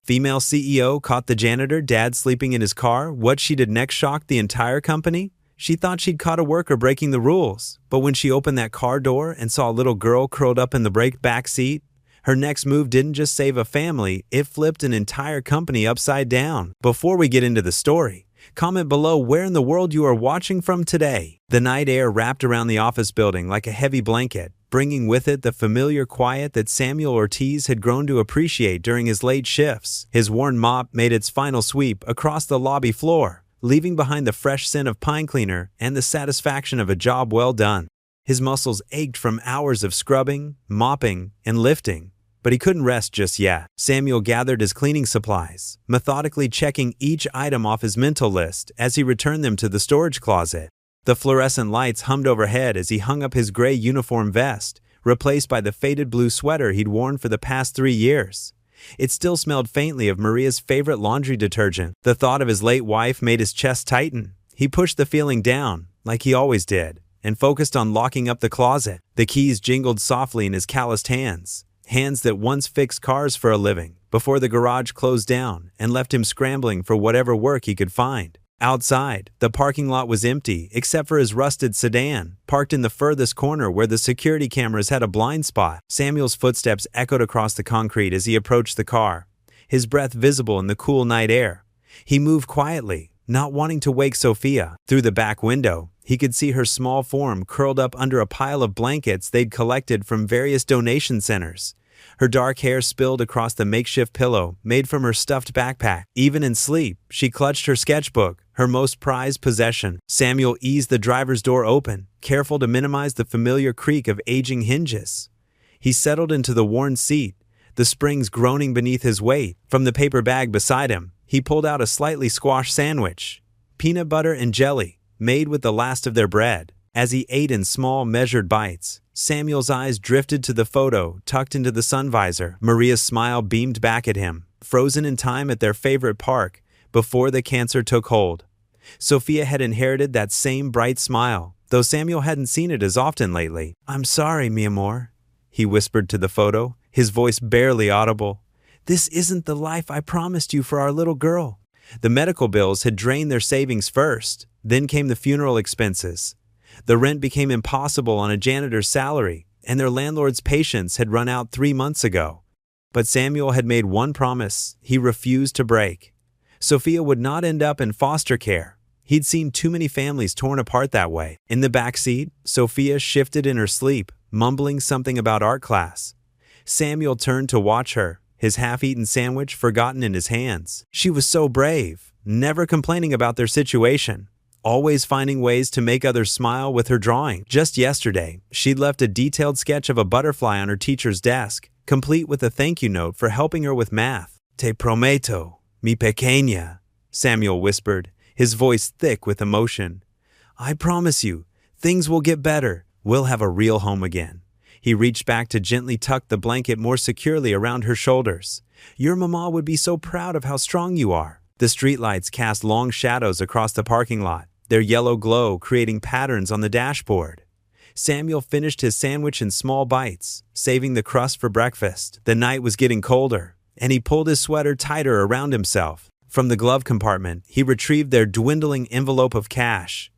Female CEO caught the janitor, dad sleeping in his car. What she did next shocked the entire company. She thought she'd caught a worker breaking the rules, but when she opened that car door and saw a little girl curled up in the back seat, her next move didn't just save a family, it flipped an entire company upside down. Before we get into the story, comment below where in the world you are watching from today. The night air wrapped around the office building like a heavy blanket, bringing with it the familiar quiet that Samuel Ortiz had grown to appreciate during his late shifts. His worn mop made its final sweep across the lobby floor, leaving behind the fresh scent of pine cleaner and the satisfaction of a job well done. His muscles ached from hours of scrubbing, mopping, and lifting, but he couldn't rest just yet. Samuel gathered his cleaning supplies, methodically checking each item off his mental list as he returned them to the storage closet. The fluorescent lights hummed overhead as he hung up his gray uniform vest, replaced by the faded blue sweater he'd worn for the past 3 years. It still smelled faintly of Maria's favorite laundry detergent. The thought of his late wife made his chest tighten. He pushed the feeling down, like he always did, and focused on locking up the closet. The keys jingled softly in his calloused hands that once fixed cars for a living, before the garage closed down and left him scrambling for whatever work he could find. Outside, the parking lot was empty except for his rusted sedan, parked in the furthest corner where the security cameras had a blind spot. Samuel's footsteps echoed across the concrete as he approached the car, his breath visible in the cool night air. He moved quietly, not wanting to wake Sophia. Through the back window, he could see her small form curled up under a pile of blankets they'd collected from various donation centers. Her dark hair spilled across the makeshift pillow made from her stuffed backpack. Even in sleep, she clutched her sketchbook, her most prized possession. Samuel eased the driver's door open, careful to minimize the familiar creak of aging hinges. He settled into the worn seat, the springs groaning beneath his weight. From the paper bag beside him, he pulled out a slightly squashed sandwich, peanut butter and jelly, made with the last of their bread. As he ate in small, measured bites, Samuel's eyes drifted to the photo tucked into the sun visor. Maria's smile beamed back at him, frozen in time at their favorite park before the cancer took hold. Sophia had inherited that same bright smile, though Samuel hadn't seen it as often lately. "I'm sorry, mi amor," he whispered to the photo, his voice barely audible. "This isn't the life I promised you for our little girl." The medical bills had drained their savings first, then came the funeral expenses. The rent became impossible on a janitor's salary, and their landlord's patience had run out 3 months ago. But Samuel had made one promise he refused to break. Sophia would not end up in foster care. He'd seen too many families torn apart that way. In the back seat, Sophia shifted in her sleep, mumbling something about art class. Samuel turned to watch her, his half-eaten sandwich forgotten in his hands. She was so brave, never complaining about their situation, always finding ways to make others smile with her drawing. Just yesterday, she'd left a detailed sketch of a butterfly on her teacher's desk, complete with a thank you note for helping her with math. "Te prometo, mi pequeña," Samuel whispered, his voice thick with emotion. "I promise you, things will get better. We'll have a real home again." He reached back to gently tuck the blanket more securely around her shoulders. "Your mama would be so proud of how strong you are." The streetlights cast long shadows across the parking lot, their yellow glow creating patterns on the dashboard. Samuel finished his sandwich in small bites, saving the crust for breakfast. The night was getting colder, and he pulled his sweater tighter around himself. From the glove compartment, he retrieved their dwindling envelope of cash.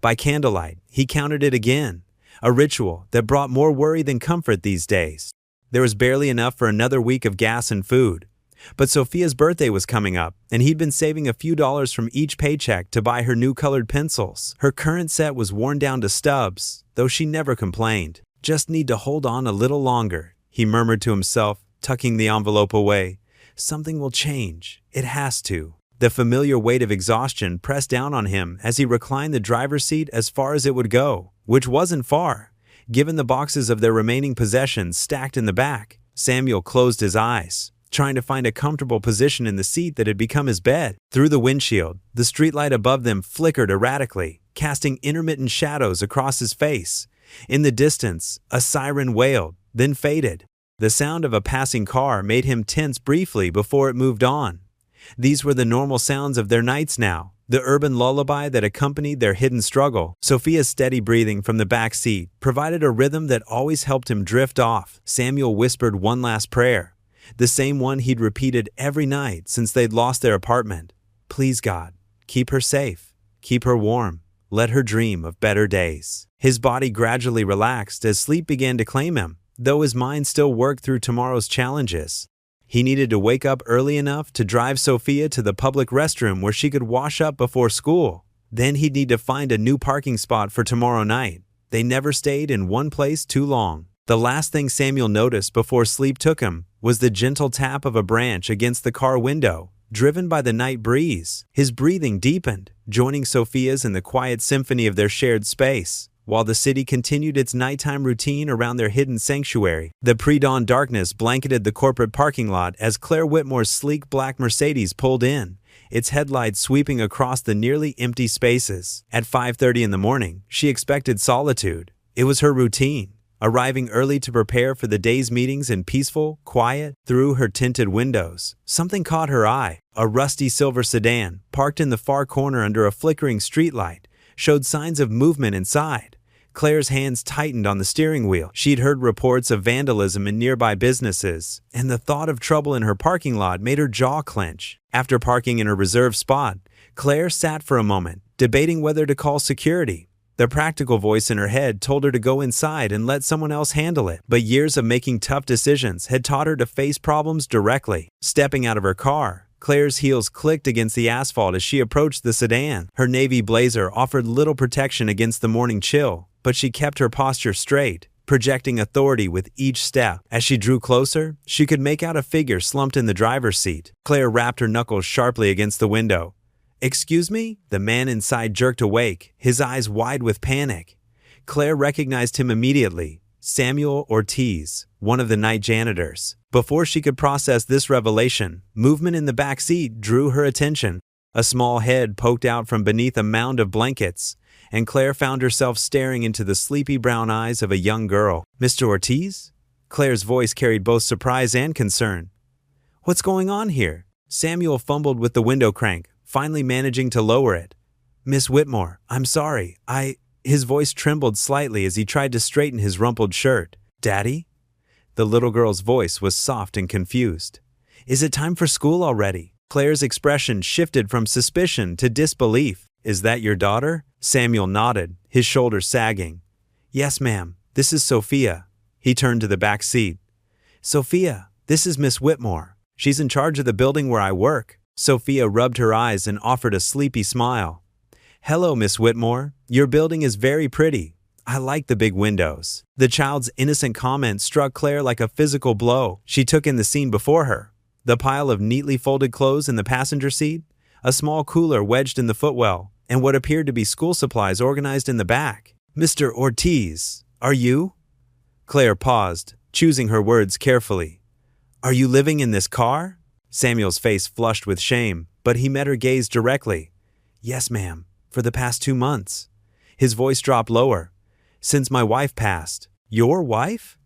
By candlelight, he counted it again, a ritual that brought more worry than comfort these days. There was barely enough for another week of gas and food. But Sophia's birthday was coming up, and he'd been saving a few dollars from each paycheck to buy her new colored pencils. Her current set was worn down to stubs, though she never complained. "Just need to hold on a little longer," he murmured to himself, tucking the envelope away. "Something will change. It has to." The familiar weight of exhaustion pressed down on him as he reclined the driver's seat as far as it would go, which wasn't far, given the boxes of their remaining possessions stacked in the back. Samuel closed his eyes, trying to find a comfortable position in the seat that had become his bed. Through the windshield, the streetlight above them flickered erratically, casting intermittent shadows across his face. In the distance, a siren wailed, then faded. The sound of a passing car made him tense briefly before it moved on. These were the normal sounds of their nights now, the urban lullaby that accompanied their hidden struggle. Sophia's steady breathing from the back seat provided a rhythm that always helped him drift off. Samuel whispered one last prayer, the same one he'd repeated every night since they'd lost their apartment. Please God, keep her safe, keep her warm, let her dream of better days. His body gradually relaxed as sleep began to claim him, though his mind still worked through tomorrow's challenges. He needed to wake up early enough to drive Sophia to the public restroom where she could wash up before school. Then he'd need to find a new parking spot for tomorrow night. They never stayed in one place too long. The last thing Samuel noticed before sleep took him was the gentle tap of a branch against the car window, driven by the night breeze. His breathing deepened, joining Sophia's in the quiet symphony of their shared space. While the city continued its nighttime routine around their hidden sanctuary, the pre-dawn darkness blanketed the corporate parking lot as Claire Whitmore's sleek black Mercedes pulled in, its headlights sweeping across the nearly empty spaces. At 5:30 in the morning, she expected solitude. It was her routine, arriving early to prepare for the day's meetings in peaceful quiet. Through her tinted windows, something caught her eye. A rusty silver sedan, parked in the far corner under a flickering streetlight, showed signs of movement inside. Claire's hands tightened on the steering wheel. She'd heard reports of vandalism in nearby businesses, and the thought of trouble in her parking lot made her jaw clench. After parking in her reserved spot, Claire sat for a moment, debating whether to call security. The practical voice in her head told her to go inside and let someone else handle it, but years of making tough decisions had taught her to face problems directly. Stepping out of her car, Claire's heels clicked against the asphalt as she approached the sedan. Her navy blazer offered little protection against the morning chill, but she kept her posture straight, projecting authority with each step. As she drew closer, she could make out a figure slumped in the driver's seat. Claire rapped her knuckles sharply against the window. "Excuse me?" The man inside jerked awake, his eyes wide with panic. Claire recognized him immediately. Samuel Ortiz, one of the night janitors. Before she could process this revelation, movement in the back seat drew her attention. A small head poked out from beneath a mound of blankets, and Claire found herself staring into the sleepy brown eyes of a young girl. "Mr. Ortiz?" Claire's voice carried both surprise and concern. "What's going on here?" Samuel fumbled with the window crank, finally managing to lower it. "Miss Whitmore, I'm sorry. His voice trembled slightly as he tried to straighten his rumpled shirt. "Daddy?" The little girl's voice was soft and confused. "Is it time for school already?" Claire's expression shifted from suspicion to disbelief. "Is that your daughter?" Samuel nodded, his shoulders sagging. "Yes, ma'am. This is Sophia." He turned to the back seat. "Sophia, this is Miss Whitmore. She's in charge of the building where I work." Sophia rubbed her eyes and offered a sleepy smile. "Hello, Miss Whitmore. Your building is very pretty. I like the big windows." The child's innocent comment struck Claire like a physical blow. She took in the scene before her. The pile of neatly folded clothes in the passenger seat, a small cooler wedged in the footwell, and what appeared to be school supplies organized in the back. "Mr. Ortiz, are you?" Claire paused, choosing her words carefully. "Are you living in this car?" Samuel's face flushed with shame, but he met her gaze directly. "Yes, ma'am, for the past 2 months." His voice dropped lower. "Since my wife passed." "Your wife?"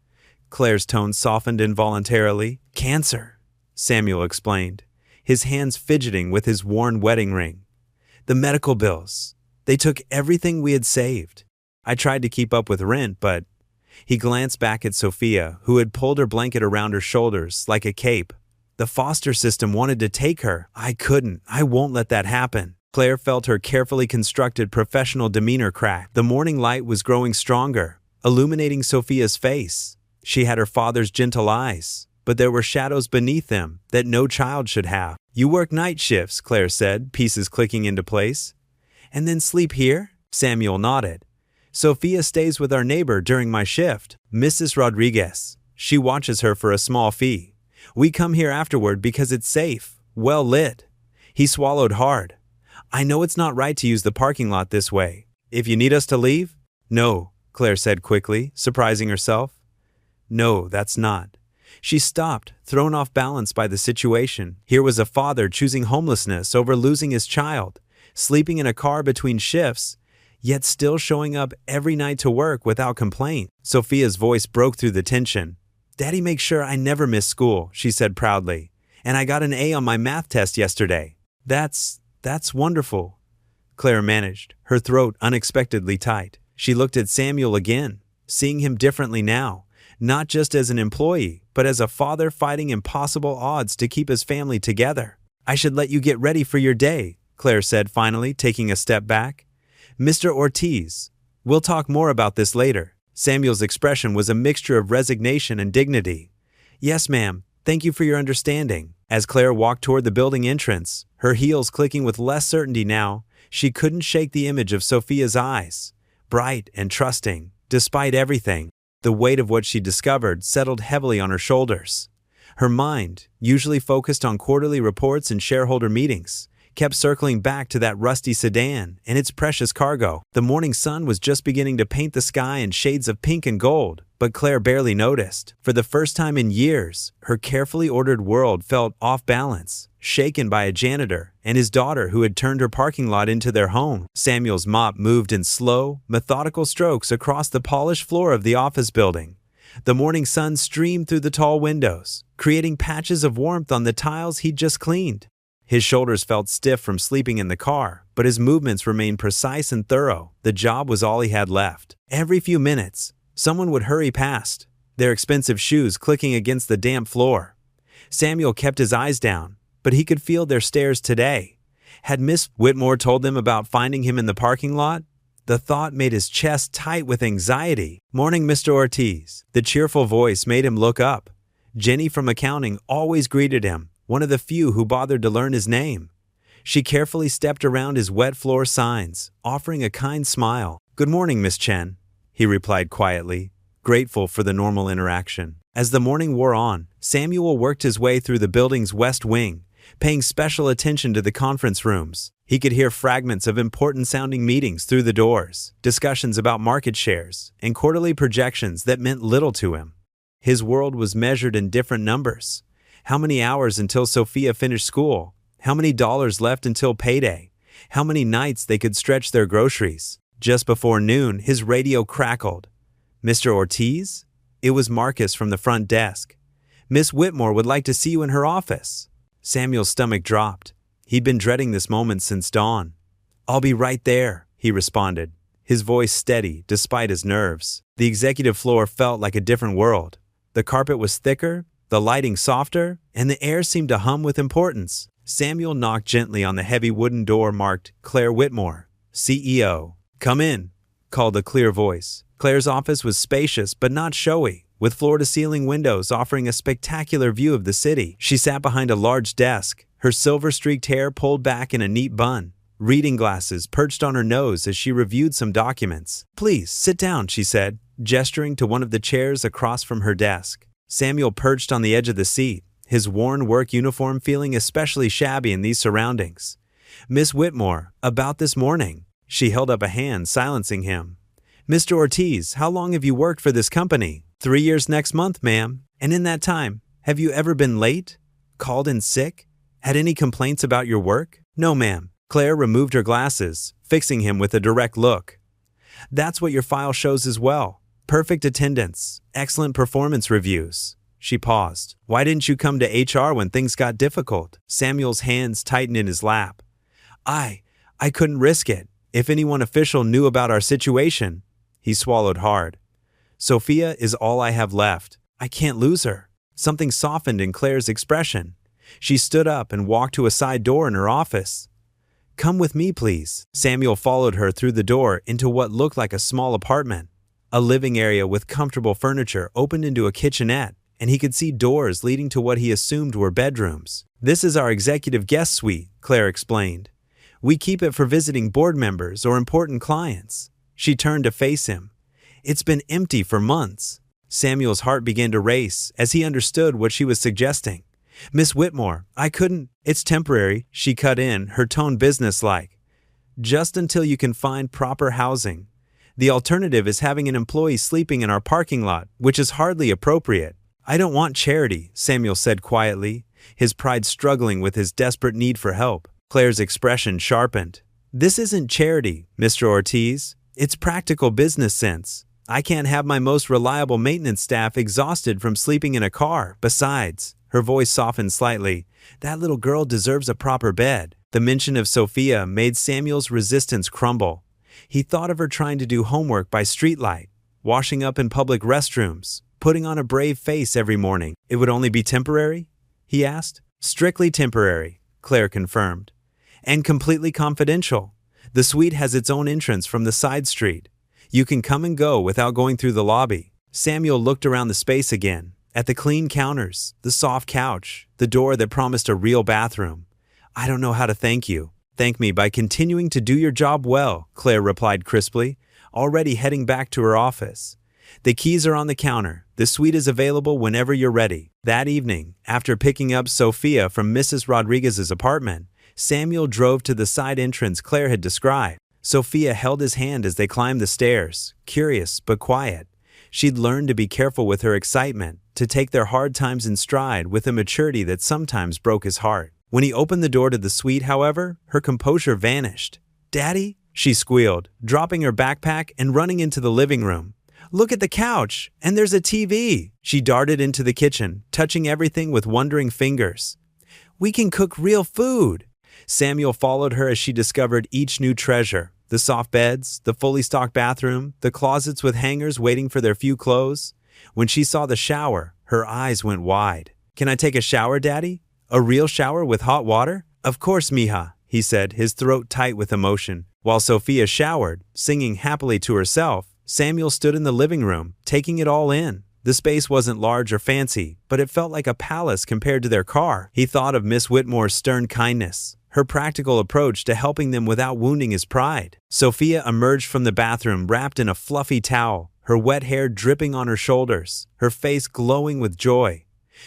Claire's tone softened involuntarily. "Cancer," Samuel explained, his hands fidgeting with his worn wedding ring. "The medical bills. They took everything we had saved. I tried to keep up with rent, but—" He glanced back at Sophia, who had pulled her blanket around her shoulders like a cape. "The foster system wanted to take her. I couldn't. I won't let that happen." Claire felt her carefully constructed professional demeanor crack. The morning light was growing stronger, illuminating Sophia's face. She had her father's gentle eyes, but there were shadows beneath them that no child should have. "You work night shifts," Claire said, pieces clicking into place. "And then sleep here?" Samuel nodded. "Sophia stays with our neighbor during my shift, Mrs. Rodriguez. She watches her for a small fee. We come here afterward because it's safe, well lit." He swallowed hard. "I know it's not right to use the parking lot this way. If you need us to leave?" "No," Claire said quickly, surprising herself. "No, that's not." She stopped, thrown off balance by the situation. Here was a father choosing homelessness over losing his child, sleeping in a car between shifts, yet still showing up every night to work without complaint. Sophia's voice broke through the tension. "Daddy makes sure I never miss school," she said proudly. "And I got an A on my math test yesterday." That's wonderful," Claire managed, her throat unexpectedly tight. She looked at Samuel again, seeing him differently now, not just as an employee, but as a father fighting impossible odds to keep his family together. I should let you get ready for your day, Claire said finally, taking a step back. Mr. Ortiz, we'll talk more about this later. Samuel's expression was a mixture of resignation and dignity. Yes, ma'am. Thank you for your understanding. As Claire walked toward the building entrance, her heels clicking with less certainty now, she couldn't shake the image of Sophia's eyes. Bright and trusting, despite everything, the weight of what she discovered settled heavily on her shoulders. Her mind, usually focused on quarterly reports and shareholder meetings, kept circling back to that rusty sedan and its precious cargo. The morning sun was just beginning to paint the sky in shades of pink and gold, but Claire barely noticed. For the first time in years, her carefully ordered world felt off balance, shaken by a janitor and his daughter who had turned her parking lot into their home. Samuel's mop moved in slow, methodical strokes across the polished floor of the office building. The morning sun streamed through the tall windows, creating patches of warmth on the tiles he'd just cleaned. His shoulders felt stiff from sleeping in the car, but his movements remained precise and thorough. The job was all he had left. Every few minutes, someone would hurry past, their expensive shoes clicking against the damp floor. Samuel kept his eyes down, but he could feel their stares today. Had Miss Whitmore told them about finding him in the parking lot? The thought made his chest tight with anxiety. Morning, Mr. Ortiz. The cheerful voice made him look up. Jenny from accounting always greeted him, one of the few who bothered to learn his name. She carefully stepped around his wet floor signs, offering a kind smile. Good morning, Miss Chen, he replied quietly, grateful for the normal interaction. As the morning wore on, Samuel worked his way through the building's west wing, paying special attention to the conference rooms. He could hear fragments of important-sounding meetings through the doors, discussions about market shares, and quarterly projections that meant little to him. His world was measured in different numbers. How many hours until Sophia finished school? How many dollars left until payday? How many nights they could stretch their groceries? Just before noon, his radio crackled. Mr. Ortiz? It was Marcus from the front desk. Miss Whitmore would like to see you in her office. Samuel's stomach dropped. He'd been dreading this moment since dawn. I'll be right there, he responded, his voice steady despite his nerves. The executive floor felt like a different world. The carpet was thicker, the lighting softer, and the air seemed to hum with importance. Samuel knocked gently on the heavy wooden door marked Claire Whitmore, CEO. Come in, called a clear voice. Claire's office was spacious but not showy, with floor-to-ceiling windows offering a spectacular view of the city. She sat behind a large desk, her silver-streaked hair pulled back in a neat bun, reading glasses perched on her nose as she reviewed some documents. Please, sit down, she said, gesturing to one of the chairs across from her desk. Samuel perched on the edge of the seat, his worn work uniform feeling especially shabby in these surroundings. Miss Whitmore, about this morning. She held up a hand, silencing him. Mr. Ortiz, how long have you worked for this company? 3 years next month, ma'am. And in that time, have you ever been late? Called in sick? Had any complaints about your work? No, ma'am. Claire removed her glasses, fixing him with a direct look. That's what your file shows as well. Perfect attendance, excellent performance reviews. She paused. Why didn't you come to HR when things got difficult? Samuel's hands tightened in his lap. I couldn't risk it. If anyone official knew about our situation. He swallowed hard. Sophia is all I have left. I can't lose her. Something softened in Claire's expression. She stood up and walked to a side door in her office. Come with me, please. Samuel followed her through the door into what looked like a small apartment. A living area with comfortable furniture opened into a kitchenette, and he could see doors leading to what he assumed were bedrooms. This is our executive guest suite, Claire explained. We keep it for visiting board members or important clients. She turned to face him. It's been empty for months. Samuel's heart began to race as he understood what she was suggesting. Miss Whitmore, I couldn't. It's temporary, she cut in, her tone businesslike. Just until you can find proper housing. The alternative is having an employee sleeping in our parking lot, which is hardly appropriate. I don't want charity, Samuel said quietly, his pride struggling with his desperate need for help. Claire's expression sharpened. This isn't charity, Mr. Ortiz. It's practical business sense. I can't have my most reliable maintenance staff exhausted from sleeping in a car. Besides, her voice softened slightly, that little girl deserves a proper bed. The mention of Sophia made Samuel's resistance crumble. He thought of her trying to do homework by streetlight, washing up in public restrooms, putting on a brave face every morning. It would only be temporary? He asked. Strictly temporary, Claire confirmed. And completely confidential. The suite has its own entrance from the side street. You can come and go without going through the lobby. Samuel looked around the space again, at the clean counters, the soft couch, the door that promised a real bathroom. I don't know how to thank you. Thank me by continuing to do your job well, Claire replied crisply, already heading back to her office. The keys are on the counter. The suite is available whenever you're ready. That evening, after picking up Sophia from Mrs. Rodriguez's apartment, Samuel drove to the side entrance Claire had described. Sophia held his hand as they climbed the stairs, curious but quiet. She'd learned to be careful with her excitement, to take their hard times in stride with a maturity that sometimes broke his heart. When he opened the door to the suite, however, her composure vanished. "Daddy?" she squealed, dropping her backpack and running into the living room. "Look at the couch, and there's a TV!" She darted into the kitchen, touching everything with wondering fingers. "We can cook real food!" Samuel followed her as she discovered each new treasure. The soft beds, the fully stocked bathroom, the closets with hangers waiting for their few clothes. When she saw the shower, her eyes went wide. "Can I take a shower, Daddy? A real shower with hot water?" "Of course, mija," he said, his throat tight with emotion. While Sophia showered, singing happily to herself, Samuel stood in the living room, taking it all in. The space wasn't large or fancy, but it felt like a palace compared to their car. He thought of Miss Whitmore's stern kindness, her practical approach to helping them without wounding his pride. Sophia emerged from the bathroom wrapped in a fluffy towel, her wet hair dripping on her shoulders, her face glowing with joy.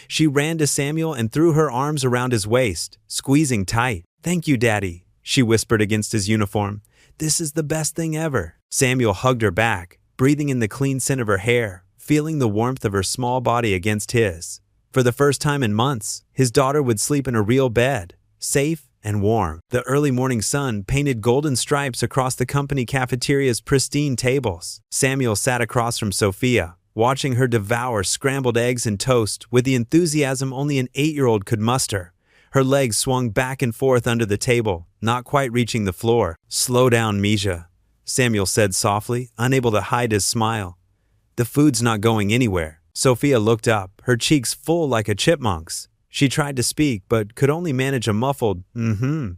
She ran to Samuel and threw her arms around his waist, squeezing tight. "Thank you, Daddy," she whispered against his uniform. "This is the best thing ever." Samuel hugged her back, breathing in the clean scent of her hair, feeling the warmth of her small body against his. For the first time in months, his daughter would sleep in a real bed, safe and warm. The early morning sun painted golden stripes across the company cafeteria's pristine tables. Samuel sat across from Sophia, watching her devour scrambled eggs and toast with the enthusiasm only an 8-year-old could muster. Her legs swung back and forth under the table, not quite reaching the floor. "Slow down, Misha," Samuel said softly, unable to hide his smile. "The food's not going anywhere." Sophia looked up, her cheeks full like a chipmunk's. She tried to speak, but could only manage a muffled,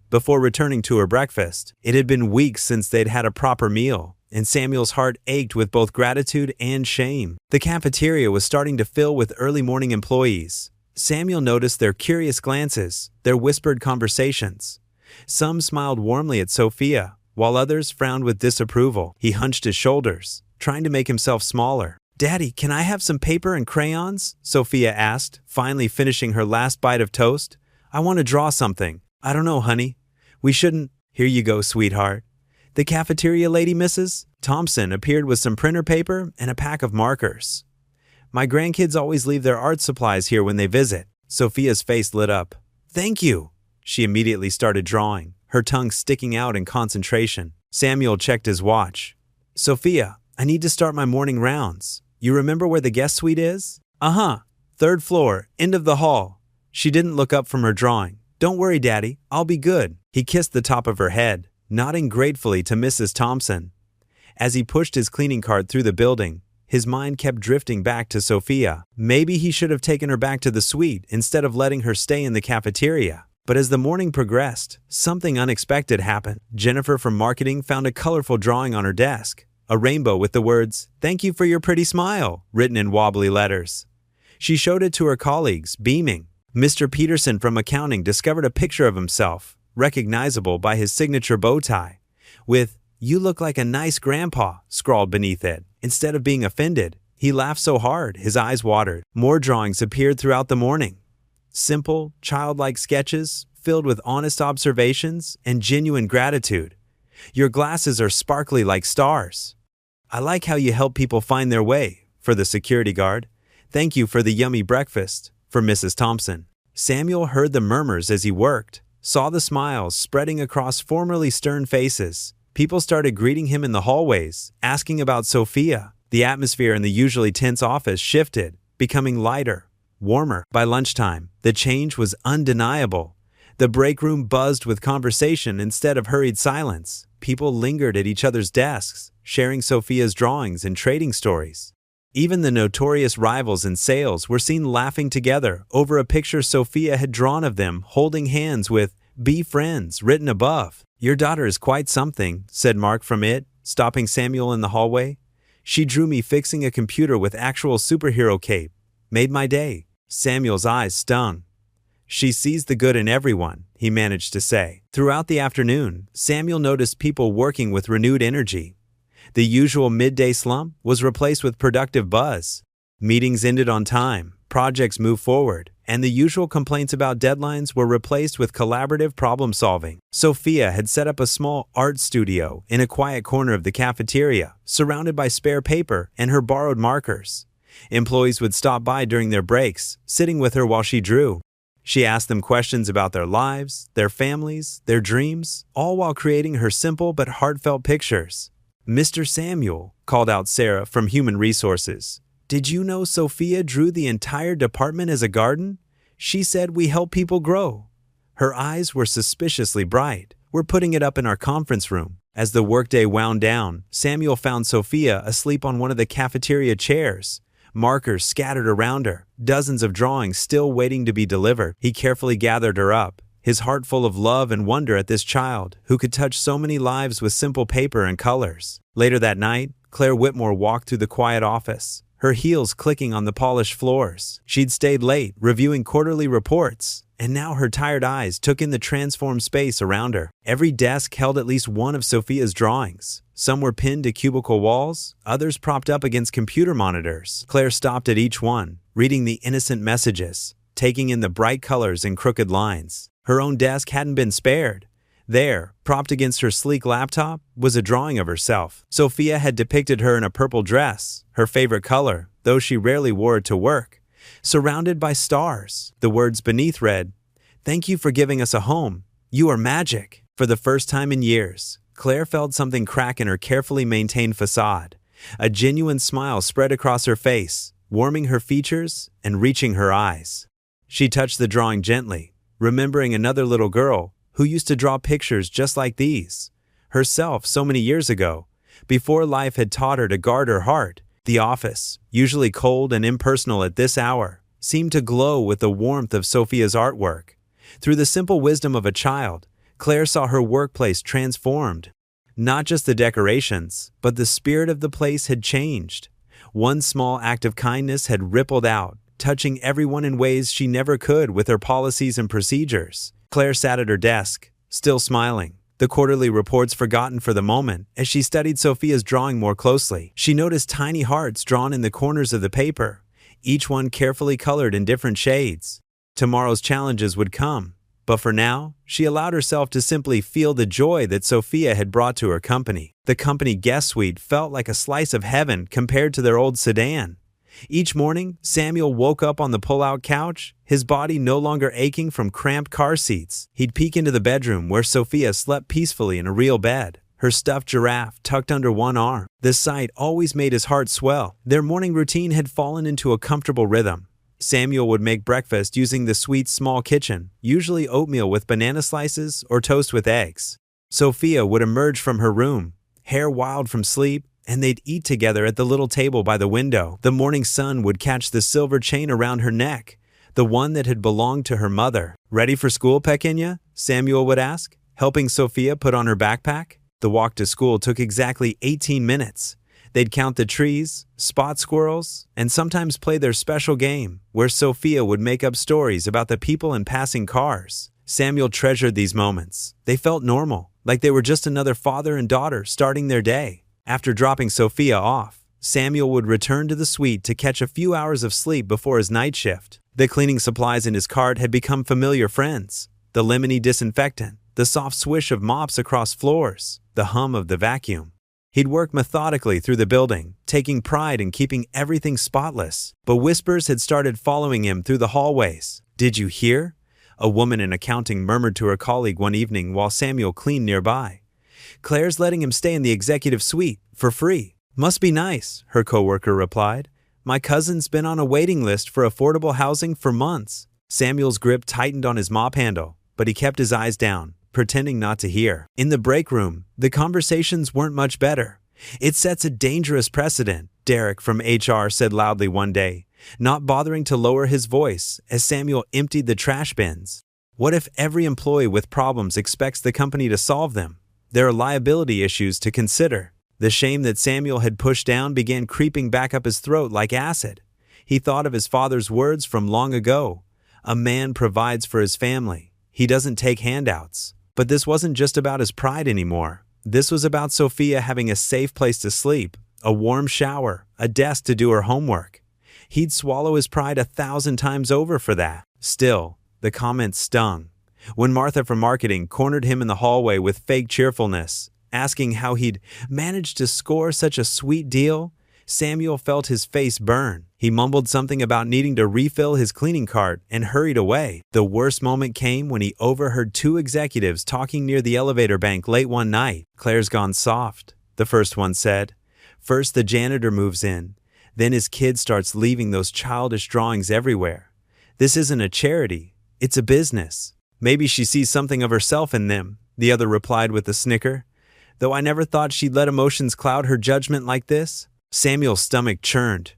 before returning to her breakfast. It had been weeks since they'd had a proper meal, and Samuel's heart ached with both gratitude and shame. The cafeteria was starting to fill with early morning employees. Samuel noticed their curious glances, their whispered conversations. Some smiled warmly at Sophia, while others frowned with disapproval. He hunched his shoulders, trying to make himself smaller. "Daddy, can I have some paper and crayons?" Sophia asked, finally finishing her last bite of toast. "I want to draw something." "I don't know, honey. We shouldn't—" "Here you go, sweetheart." "The cafeteria lady, Mrs. Thompson appeared with some printer paper and a pack of markers. My grandkids always leave their art supplies here when they visit." Sophia's face lit up. "Thank you." She immediately started drawing, her tongue sticking out in concentration. Samuel checked his watch. "Sophia, I need to start my morning rounds. You remember where the guest suite is?" "Uh-huh. 3rd floor, end of the hall." She didn't look up from her drawing. "Don't worry, Daddy. I'll be good." He kissed the top of her head, nodding gratefully to Mrs. Thompson. As he pushed his cleaning cart through the building, his mind kept drifting back to Sophia. Maybe he should have taken her back to the suite instead of letting her stay in the cafeteria. But as the morning progressed, something unexpected happened. Jennifer from marketing found a colorful drawing on her desk, a rainbow with the words, "Thank you for your pretty smile," written in wobbly letters. She showed it to her colleagues, beaming. Mr. Peterson from accounting discovered a picture of himself, recognizable by his signature bow tie, with, "You look like a nice grandpa," scrawled beneath it. Instead of being offended, he laughed so hard his eyes watered. More drawings appeared throughout the morning. Simple, childlike sketches filled with honest observations and genuine gratitude. "Your glasses are sparkly like stars." "I like how you help people find their way," for the security guard. "Thank you for the yummy breakfast," for Mrs. Thompson. Samuel heard the murmurs as he worked, saw the smiles spreading across formerly stern faces. People started greeting him in the hallways, asking about Sophia. The atmosphere in the usually tense office shifted, becoming lighter, warmer. By lunchtime, the change was undeniable. The break room buzzed with conversation instead of hurried silence. People lingered at each other's desks, sharing Sophia's drawings and trading stories. Even the notorious rivals in sales were seen laughing together over a picture Sophia had drawn of them holding hands with "Be Friends" written above. "Your daughter is quite something," said Mark from It, stopping Samuel in the hallway. "She drew me fixing a computer with actual superhero cape. Made my day." Samuel's eyes stung. "She sees the good in everyone," he managed to say. Throughout the afternoon, Samuel noticed people working with renewed energy. The usual midday slump was replaced with productive buzz. Meetings ended on time, projects moved forward, and the usual complaints about deadlines were replaced with collaborative problem-solving. Sophia had set up a small art studio in a quiet corner of the cafeteria, surrounded by spare paper and her borrowed markers. Employees would stop by during their breaks, sitting with her while she drew. She asked them questions about their lives, their families, their dreams, all while creating her simple but heartfelt pictures. "Mr. Samuel," called out Sarah from Human Resources, "did you know Sophia drew the entire department as a garden? She said we help people grow." Her eyes were suspiciously bright. "We're putting it up in our conference room." As the workday wound down, Samuel found Sophia asleep on one of the cafeteria chairs. Markers scattered around her, dozens of drawings still waiting to be delivered. He carefully gathered her up, his heart full of love and wonder at this child who could touch so many lives with simple paper and colors. Later that night, Claire Whitmore walked through the quiet office, her heels clicking on the polished floors. She'd stayed late, reviewing quarterly reports, and now her tired eyes took in the transformed space around her. Every desk held at least one of Sophia's drawings. Some were pinned to cubicle walls, others propped up against computer monitors. Claire stopped at each one, reading the innocent messages, taking in the bright colors and crooked lines. Her own desk hadn't been spared. There, propped against her sleek laptop, was a drawing of herself. Sophia had depicted her in a purple dress, her favorite color, though she rarely wore it to work, surrounded by stars. The words beneath read, "Thank you for giving us a home. You are magic." For the first time in years, Claire felt something crack in her carefully maintained facade. A genuine smile spread across her face, warming her features and reaching her eyes. She touched the drawing gently, remembering another little girl who used to draw pictures just like these. Herself so many years ago, before life had taught her to guard her heart. The office, usually cold and impersonal at this hour, seemed to glow with the warmth of Sophia's artwork. Through the simple wisdom of a child, Claire saw her workplace transformed. Not just the decorations, but the spirit of the place had changed. One small act of kindness had rippled out, touching everyone in ways she never could with her policies and procedures. Claire sat at her desk, still smiling, the quarterly reports forgotten for the moment. As she studied Sophia's drawing more closely, she noticed tiny hearts drawn in the corners of the paper, each one carefully colored in different shades. Tomorrow's challenges would come, but for now, she allowed herself to simply feel the joy that Sophia had brought to her company. The company guest suite felt like a slice of heaven compared to their old sedan. Each morning, Samuel woke up on the pull-out couch, his body no longer aching from cramped car seats. He'd peek into the bedroom where Sophia slept peacefully in a real bed, her stuffed giraffe tucked under one arm. The sight always made his heart swell. Their morning routine had fallen into a comfortable rhythm. Samuel would make breakfast using the suite's small kitchen, usually oatmeal with banana slices or toast with eggs. Sophia would emerge from her room, hair wild from sleep, and they'd eat together at the little table by the window. The morning sun would catch the silver chain around her neck, the one that had belonged to her mother. "Ready for school, Pequeña?" Samuel would ask, helping Sophia put on her backpack. The walk to school took exactly 18 minutes. They'd count the trees, spot squirrels, and sometimes play their special game, where Sophia would make up stories about the people and passing cars. Samuel treasured these moments. They felt normal, like they were just another father and daughter starting their day. After dropping Sophia off, Samuel would return to the suite to catch a few hours of sleep before his night shift. The cleaning supplies in his cart had become familiar friends. The lemony disinfectant, the soft swish of mops across floors, the hum of the vacuum. He'd work methodically through the building, taking pride in keeping everything spotless. But whispers had started following him through the hallways. "Did you hear?" a woman in accounting murmured to her colleague one evening while Samuel cleaned nearby. "Claire's letting him stay in the executive suite, for free." "Must be nice," her coworker replied. "My cousin's been on a waiting list for affordable housing for months." Samuel's grip tightened on his mop handle, but he kept his eyes down, pretending not to hear. In the break room, the conversations weren't much better. It sets a dangerous precedent, Derek from HR said loudly one day, not bothering to lower his voice as Samuel emptied the trash bins. What if every employee with problems expects the company to solve them? There are liability issues to consider. The shame that Samuel had pushed down began creeping back up his throat like acid. He thought of his father's words from long ago. A man provides for his family. He doesn't take handouts. But this wasn't just about his pride anymore. This was about Sophia having a safe place to sleep, a warm shower, a desk to do her homework. He'd swallow his pride 1,000 times over for that. Still, the comments stung. When Martha from marketing cornered him in the hallway with fake cheerfulness, asking how he'd managed to score such a sweet deal, Samuel felt his face burn. He mumbled something about needing to refill his cleaning cart and hurried away. The worst moment came when he overheard two executives talking near the elevator bank late one night. "Claire's gone soft," the first one said. "First the janitor moves in, then his kid starts leaving those childish drawings everywhere. This isn't a charity, it's a business. Maybe she sees something of herself in them," the other replied with a snicker. "Though I never thought she'd let emotions cloud her judgment like this." Samuel's stomach churned.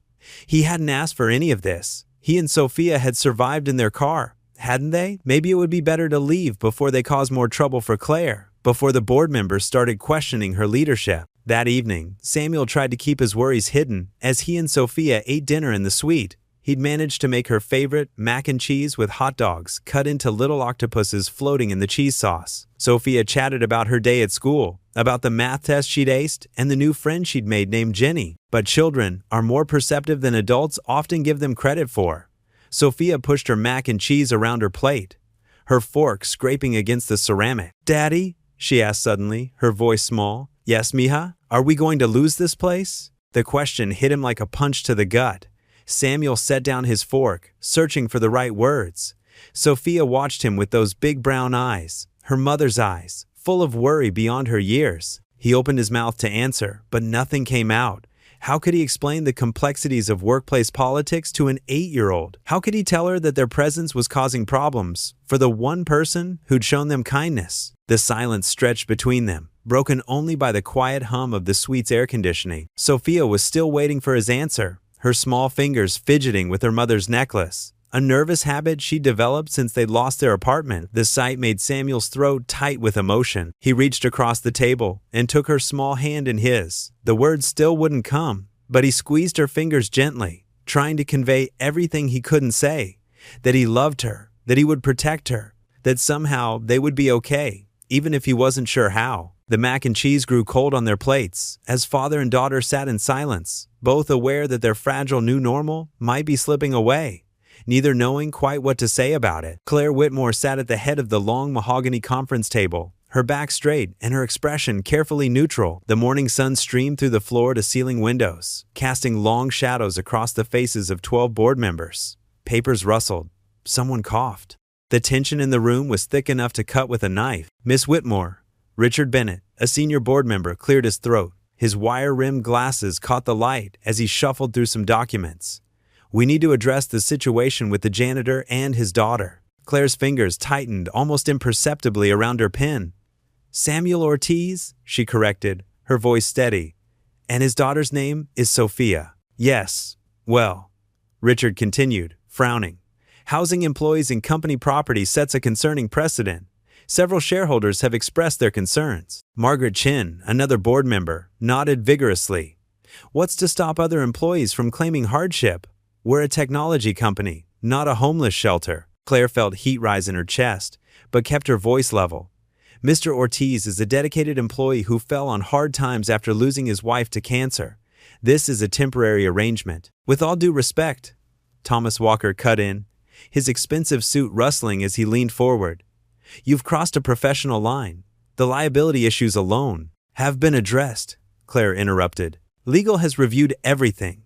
He hadn't asked for any of this. He and Sophia had survived in their car, hadn't they? Maybe it would be better to leave before they caused more trouble for Claire, before the board members started questioning her leadership. That evening, Samuel tried to keep his worries hidden as he and Sophia ate dinner in the suite. He'd managed to make her favorite mac and cheese with hot dogs cut into little octopuses floating in the cheese sauce. Sophia chatted about her day at school, about the math test she'd aced, and the new friend she'd made named Jenny. But children are more perceptive than adults often give them credit for. Sophia pushed her mac and cheese around her plate, her fork scraping against the ceramic. "Daddy?" she asked suddenly, her voice small. "Yes, mija? Are we going to lose this place?" The question hit him like a punch to the gut. Samuel set down his fork, searching for the right words. Sophia watched him with those big brown eyes, her mother's eyes, full of worry beyond her years. He opened his mouth to answer, but nothing came out. How could he explain the complexities of workplace politics to an 8-year-old? How could he tell her that their presence was causing problems for the one person who'd shown them kindness? The silence stretched between them, broken only by the quiet hum of the suite's air conditioning. Sophia was still waiting for his answer, her small fingers fidgeting with her mother's necklace, a nervous habit she'd developed since they'd lost their apartment. The sight made Samuel's throat tight with emotion. He reached across the table and took her small hand in his. The words still wouldn't come, but he squeezed her fingers gently, trying to convey everything he couldn't say, that he loved her, that he would protect her, that somehow they would be okay, even if he wasn't sure how. The mac and cheese grew cold on their plates as father and daughter sat in silence, both aware that their fragile new normal might be slipping away, neither knowing quite what to say about it. Claire Whitmore sat at the head of the long mahogany conference table, her back straight and her expression carefully neutral. The morning sun streamed through the floor-to-ceiling windows, casting long shadows across the faces of 12 board members. Papers rustled. Someone coughed. The tension in the room was thick enough to cut with a knife. "Miss Whitmore." Richard Bennett, a senior board member, cleared his throat. His wire-rimmed glasses caught the light as he shuffled through some documents. "We need to address the situation with the janitor and his daughter." Claire's fingers tightened almost imperceptibly around her pen. "Samuel Ortiz," she corrected, her voice steady. "And his daughter's name is Sophia." "Yes. Well," Richard continued, frowning. "Housing employees in company property sets a concerning precedent. Several shareholders have expressed their concerns." Margaret Chin, another board member, nodded vigorously. "What's to stop other employees from claiming hardship? We're a technology company, not a homeless shelter." Claire felt heat rise in her chest, but kept her voice level. "Mr. Ortiz is a dedicated employee who fell on hard times after losing his wife to cancer. This is a temporary arrangement." "With all due respect," Thomas Walker cut in, his expensive suit rustling as he leaned forward. "You've crossed a professional line. The liability issues alone have been addressed," Claire interrupted. "Legal has reviewed everything.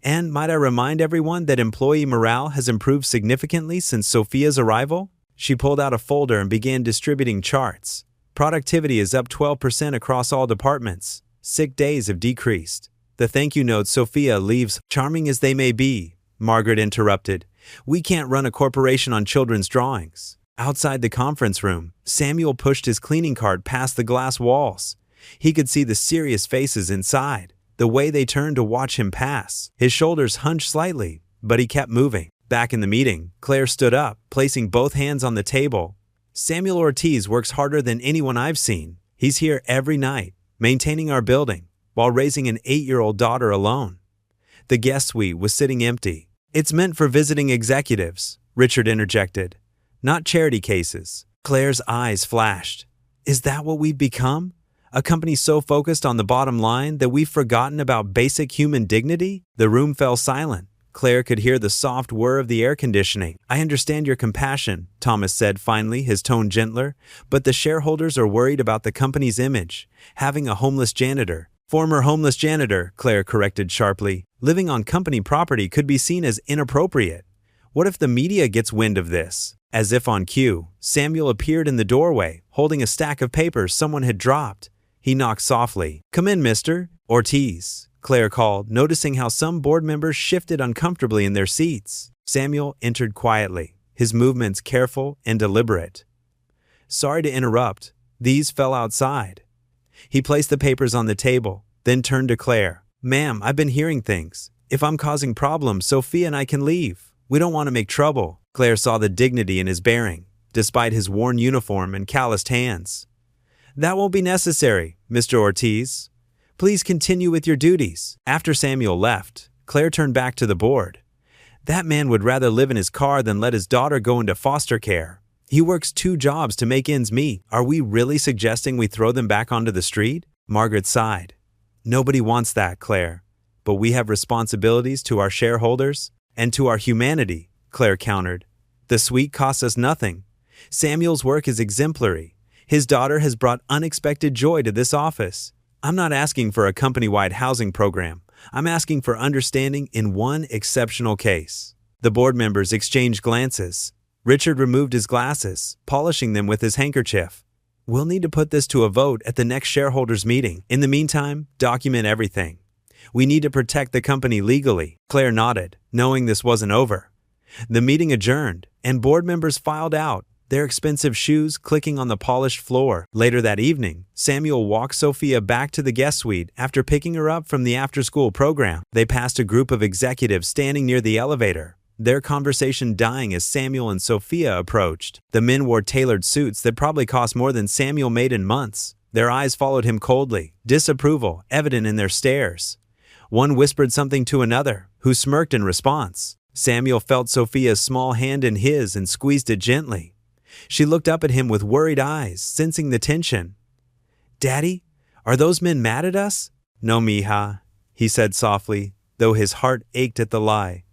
And might I remind everyone that employee morale has improved significantly since Sophia's arrival?" She pulled out a folder and began distributing charts. "Productivity is up 12% across all departments. Sick days have decreased. The thank you note Sophia leaves." "Charming as they may be," Margaret interrupted, "we can't run a corporation on children's drawings." Outside the conference room, Samuel pushed his cleaning cart past the glass walls. He could see the serious faces inside, the way they turned to watch him pass. His shoulders hunched slightly, but he kept moving. Back in the meeting, Claire stood up, placing both hands on the table. Samuel Ortiz works harder than anyone I've seen. He's here every night, maintaining our building, while raising an 8-year-old daughter alone. The guest suite was sitting empty. It's meant for visiting executives, Richard interjected. Not charity cases. Claire's eyes flashed. Is that what we've become? A company so focused on the bottom line that we've forgotten about basic human dignity? The room fell silent. Claire could hear the soft whir of the air conditioning. I understand your compassion, Thomas said finally, his tone gentler, but the shareholders are worried about the company's image. Having a homeless janitor. Former homeless janitor, Claire corrected sharply. Living on company property could be seen as inappropriate. What if the media gets wind of this? As if on cue, Samuel appeared in the doorway, holding a stack of papers someone had dropped. He knocked softly. Come in, Mr. Ortiz, Claire called, noticing how some board members shifted uncomfortably in their seats. Samuel entered quietly, his movements careful and deliberate. Sorry to interrupt. These fell outside. He placed the papers on the table, then turned to Claire. Ma'am, I've been hearing things. If I'm causing problems, Sophia and I can leave. We don't want to make trouble. Claire saw the dignity in his bearing, despite his worn uniform and calloused hands. That won't be necessary, Mr. Ortiz. Please continue with your duties. After Samuel left, Claire turned back to the board. That man would rather live in his car than let his daughter go into foster care. He works 2 jobs to make ends meet. Are we really suggesting we throw them back onto the street? Margaret sighed. Nobody wants that, Claire. But we have responsibilities to our shareholders and to our humanity, Claire countered. The suite costs us nothing. Samuel's work is exemplary. His daughter has brought unexpected joy to this office. I'm not asking for a company-wide housing program. I'm asking for understanding in one exceptional case. The board members exchanged glances. Richard removed his glasses, polishing them with his handkerchief. We'll need to put this to a vote at the next shareholders' meeting. In the meantime, document everything. We need to protect the company legally. Claire nodded, knowing this wasn't over. The meeting adjourned, and board members filed out, their expensive shoes clicking on the polished floor. Later that evening, Samuel walked Sophia back to the guest suite after picking her up from the after-school program. They passed a group of executives standing near the elevator, their conversation dying as Samuel and Sophia approached. The men wore tailored suits that probably cost more than Samuel made in months. Their eyes followed him coldly, disapproval evident in their stares. One whispered something to another, who smirked in response. Samuel felt Sophia's small hand in his and squeezed it gently. She looked up at him with worried eyes, sensing the tension. Daddy, are those men mad at us? No, mija, he said softly, though his heart ached at the lie.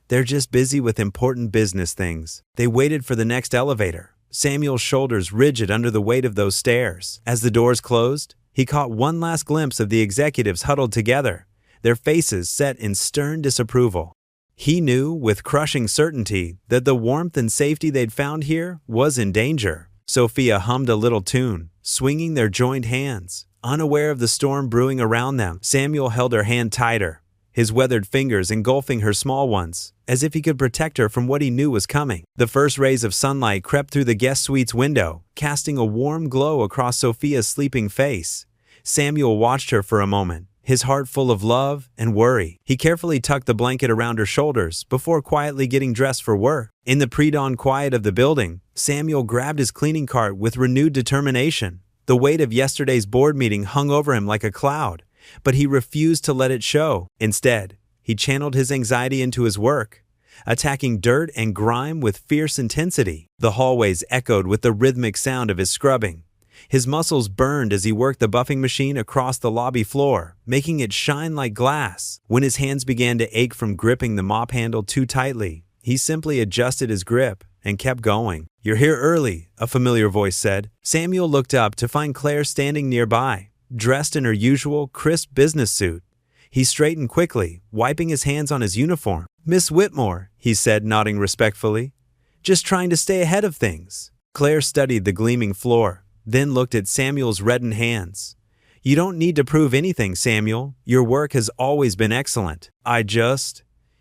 They're just busy with important business things. They waited for the next elevator, Samuel's shoulders rigid under the weight of those stairs. As the doors closed, he caught one last glimpse of the executives huddled together, their faces set in stern disapproval. He knew with crushing certainty that the warmth and safety they'd found here was in danger. Sophia hummed a little tune, swinging their joined hands, unaware of the storm brewing around them. Samuel held her hand tighter, his weathered fingers engulfing her small ones, as if he could protect her from what he knew was coming. The first rays of sunlight crept through the guest suite's window, casting a warm glow across Sophia's sleeping face. Samuel watched her for a moment, his heart full of love and worry. He carefully tucked the blanket around her shoulders before quietly getting dressed for work. In the pre-dawn quiet of the building, Samuel grabbed his cleaning cart with renewed determination. The weight of yesterday's board meeting hung over him like a cloud, but he refused to let it show. Instead, he channeled his anxiety into his work, attacking dirt and grime with fierce intensity. The hallways echoed with the rhythmic sound of his scrubbing. His muscles burned as he worked the buffing machine across the lobby floor, making it shine like glass. When his hands began to ache from gripping the mop handle too tightly, he simply adjusted his grip and kept going. You're here early, a familiar voice said. Samuel looked up to find Claire standing nearby, dressed in her usual crisp business suit. He straightened quickly, wiping his hands on his uniform. Miss Whitmore, he said, nodding respectfully. Just trying to stay ahead of things. Claire studied the gleaming floor, then looked at Samuel's reddened hands. You don't need to prove anything, Samuel. Your work has always been excellent.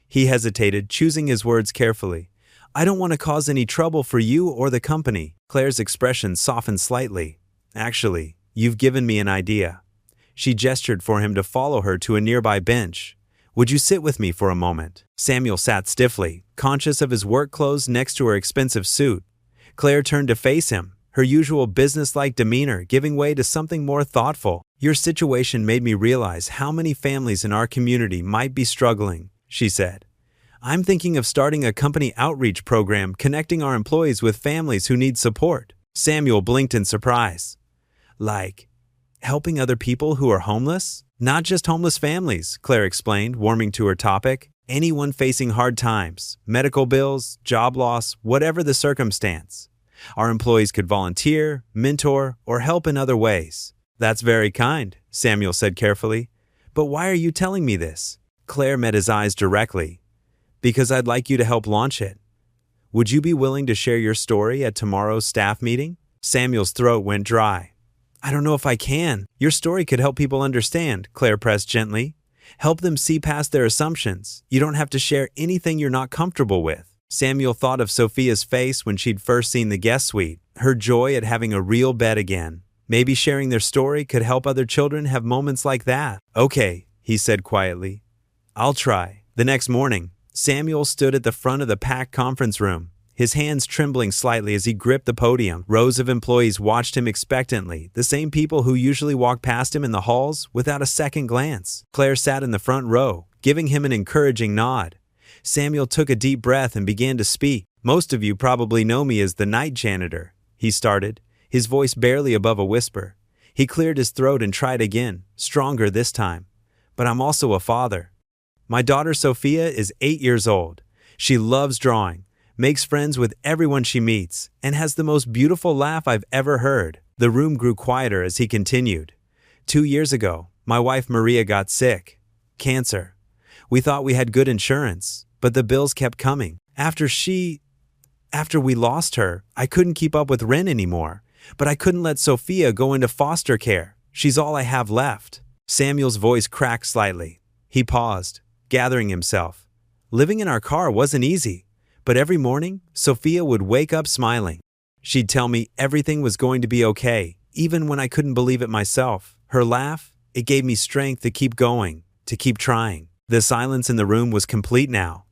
He hesitated, choosing his words carefully. I don't want to cause any trouble for you or the company. Claire's expression softened slightly. Actually, you've given me an idea." She gestured for him to follow her to a nearby bench. "Would you sit with me for a moment?" Samuel sat stiffly, conscious of his work clothes next to her expensive suit. Claire turned to face him, her usual businesslike demeanor giving way to something more thoughtful. "Your situation made me realize how many families in our community might be struggling," she said. "I'm thinking of starting a company outreach program connecting our employees with families who need support." Samuel blinked in surprise. "Like, helping other people who are homeless?" "Not just homeless families," Claire explained, warming to her topic. "Anyone facing hard times, medical bills, job loss, whatever the circumstance. Our employees could volunteer, mentor, or help in other ways." "That's very kind," Samuel said carefully. "But why are you telling me this?" Claire met his eyes directly. "Because I'd like you to help launch it. Would you be willing to share your story at tomorrow's staff meeting?" Samuel's throat went dry. "I don't know if I can. Your story could help people understand," Claire pressed gently. "Help them see past their assumptions. You don't have to share anything you're not comfortable with." Samuel thought of Sophia's face when she'd first seen the guest suite, her joy at having a real bed again. Maybe sharing their story could help other children have moments like that. "Okay," he said quietly. "I'll try." The next morning, Samuel stood at the front of the packed conference room, his hands trembling slightly as he gripped the podium. Rows of employees watched him expectantly, the same people who usually walked past him in the halls without a second glance. Claire sat in the front row, giving him an encouraging nod. Samuel took a deep breath and began to speak. "Most of you probably know me as the night janitor," he started, his voice barely above a whisper. He cleared his throat and tried again, stronger this time. "But I'm also a father. My daughter Sophia is 8 years old. She loves drawing, makes friends with everyone she meets, and has the most beautiful laugh I've ever heard." The room grew quieter as he continued. 2 years ago, my wife Maria got sick. Cancer. We thought we had good insurance, but the bills kept coming. After we lost her, I couldn't keep up with rent anymore, but I couldn't let Sophia go into foster care. She's all I have left. Samuel's voice cracked slightly. He paused, gathering himself. "Living in our car wasn't easy, but every morning, Sophia would wake up smiling. She'd tell me everything was going to be okay, even when I couldn't believe it myself. Her laugh, it gave me strength to keep going, to keep trying." The silence in the room was complete now.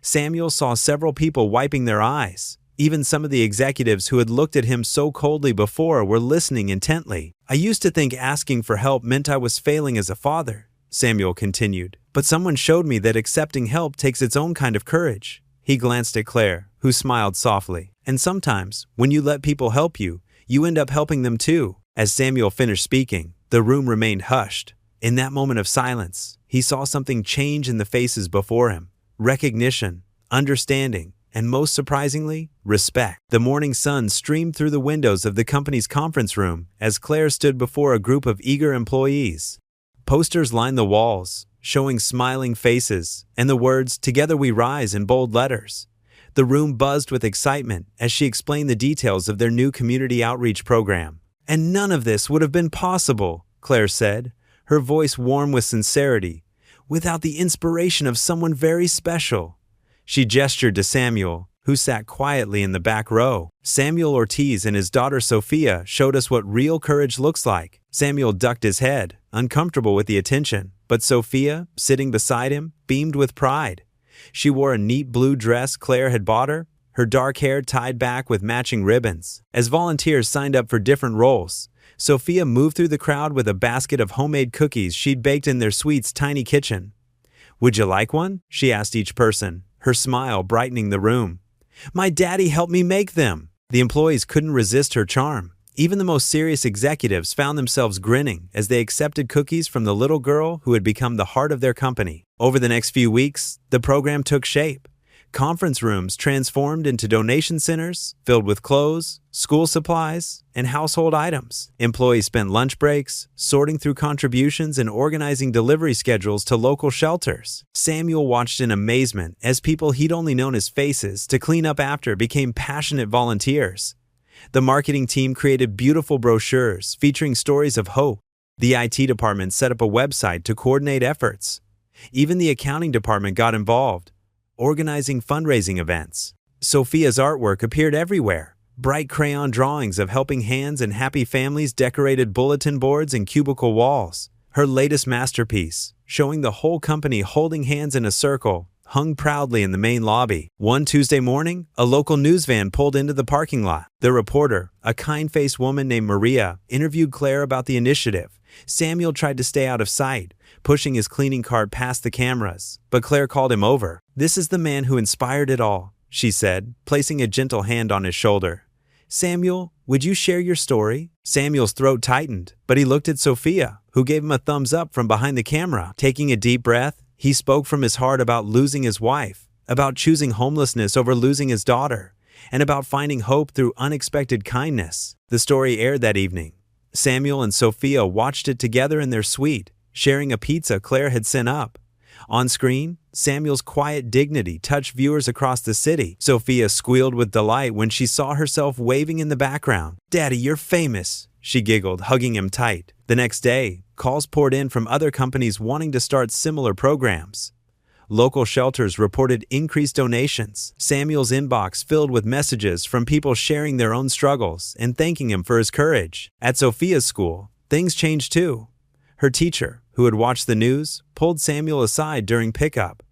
Samuel saw several people wiping their eyes. Even some of the executives who had looked at him so coldly before were listening intently. "I used to think asking for help meant I was failing as a father," Samuel continued. "But someone showed me that accepting help takes its own kind of courage." He glanced at Claire, who smiled softly. "And sometimes, when you let people help you, you end up helping them too." As Samuel finished speaking, the room remained hushed. In that moment of silence, he saw something change in the faces before him. Recognition, understanding, and most surprisingly, respect. The morning sun streamed through the windows of the company's conference room as Claire stood before a group of eager employees. Posters lined the walls, showing smiling faces, and the words, "Together we rise," in bold letters. The room buzzed with excitement as she explained the details of their new community outreach program. "And none of this would have been possible," Claire said, her voice warm with sincerity, "without the inspiration of someone very special." She gestured to Samuel, who sat quietly in the back row. Samuel Ortiz and his daughter Sophia showed us what real courage looks like. Samuel ducked his head, uncomfortable with the attention, but Sophia, sitting beside him, beamed with pride. She wore a neat blue dress Claire had bought her dark hair tied back with matching ribbons. As volunteers signed up for different roles, Sophia moved through the crowd with a basket of homemade cookies she'd baked in their suite's tiny kitchen. "Would you like one?" she asked each person, her smile brightening the room. "My daddy helped me make them." The employees couldn't resist her charm. Even the most serious executives found themselves grinning as they accepted cookies from the little girl who had become the heart of their company. Over the next few weeks, the program took shape. Conference rooms transformed into donation centers filled with clothes, school supplies, and household items. Employees spent lunch breaks sorting through contributions and organizing delivery schedules to local shelters. Samuel watched in amazement as people he'd only known as faces to clean up after became passionate volunteers. The marketing team created beautiful brochures featuring stories of hope. The IT department set up a website to coordinate efforts. Even the accounting department got involved, organizing fundraising events. Sophia's artwork appeared everywhere, Bright crayon drawings of helping hands and happy families decorated bulletin boards and cubicle walls. Her latest masterpiece, showing the whole company holding hands in a circle, hung proudly in the main lobby. One Tuesday morning, a local news van pulled into the parking lot. The reporter, a kind-faced woman named Maria, interviewed Claire about the initiative. Samuel tried to stay out of sight, pushing his cleaning cart past the cameras, but Claire called him over. "This is the man who inspired it all," she said, placing a gentle hand on his shoulder. "Samuel, would you share your story?" Samuel's throat tightened, but he looked at Sophia, who gave him a thumbs up from behind the camera. Taking a deep breath, he spoke from his heart about losing his wife, about choosing homelessness over losing his daughter, and about finding hope through unexpected kindness. The story aired that evening. Samuel and Sophia watched it together in their suite, sharing a pizza Claire had sent up. On screen, Samuel's quiet dignity touched viewers across the city. Sophia squealed with delight when she saw herself waving in the background. "Daddy, you're famous," she giggled, hugging him tight. The next day, calls poured in from other companies wanting to start similar programs. Local shelters reported increased donations. Samuel's inbox filled with messages from people sharing their own struggles and thanking him for his courage. At Sophia's school, things changed too. Her teacher, who had watched the news, pulled Samuel aside during pickup.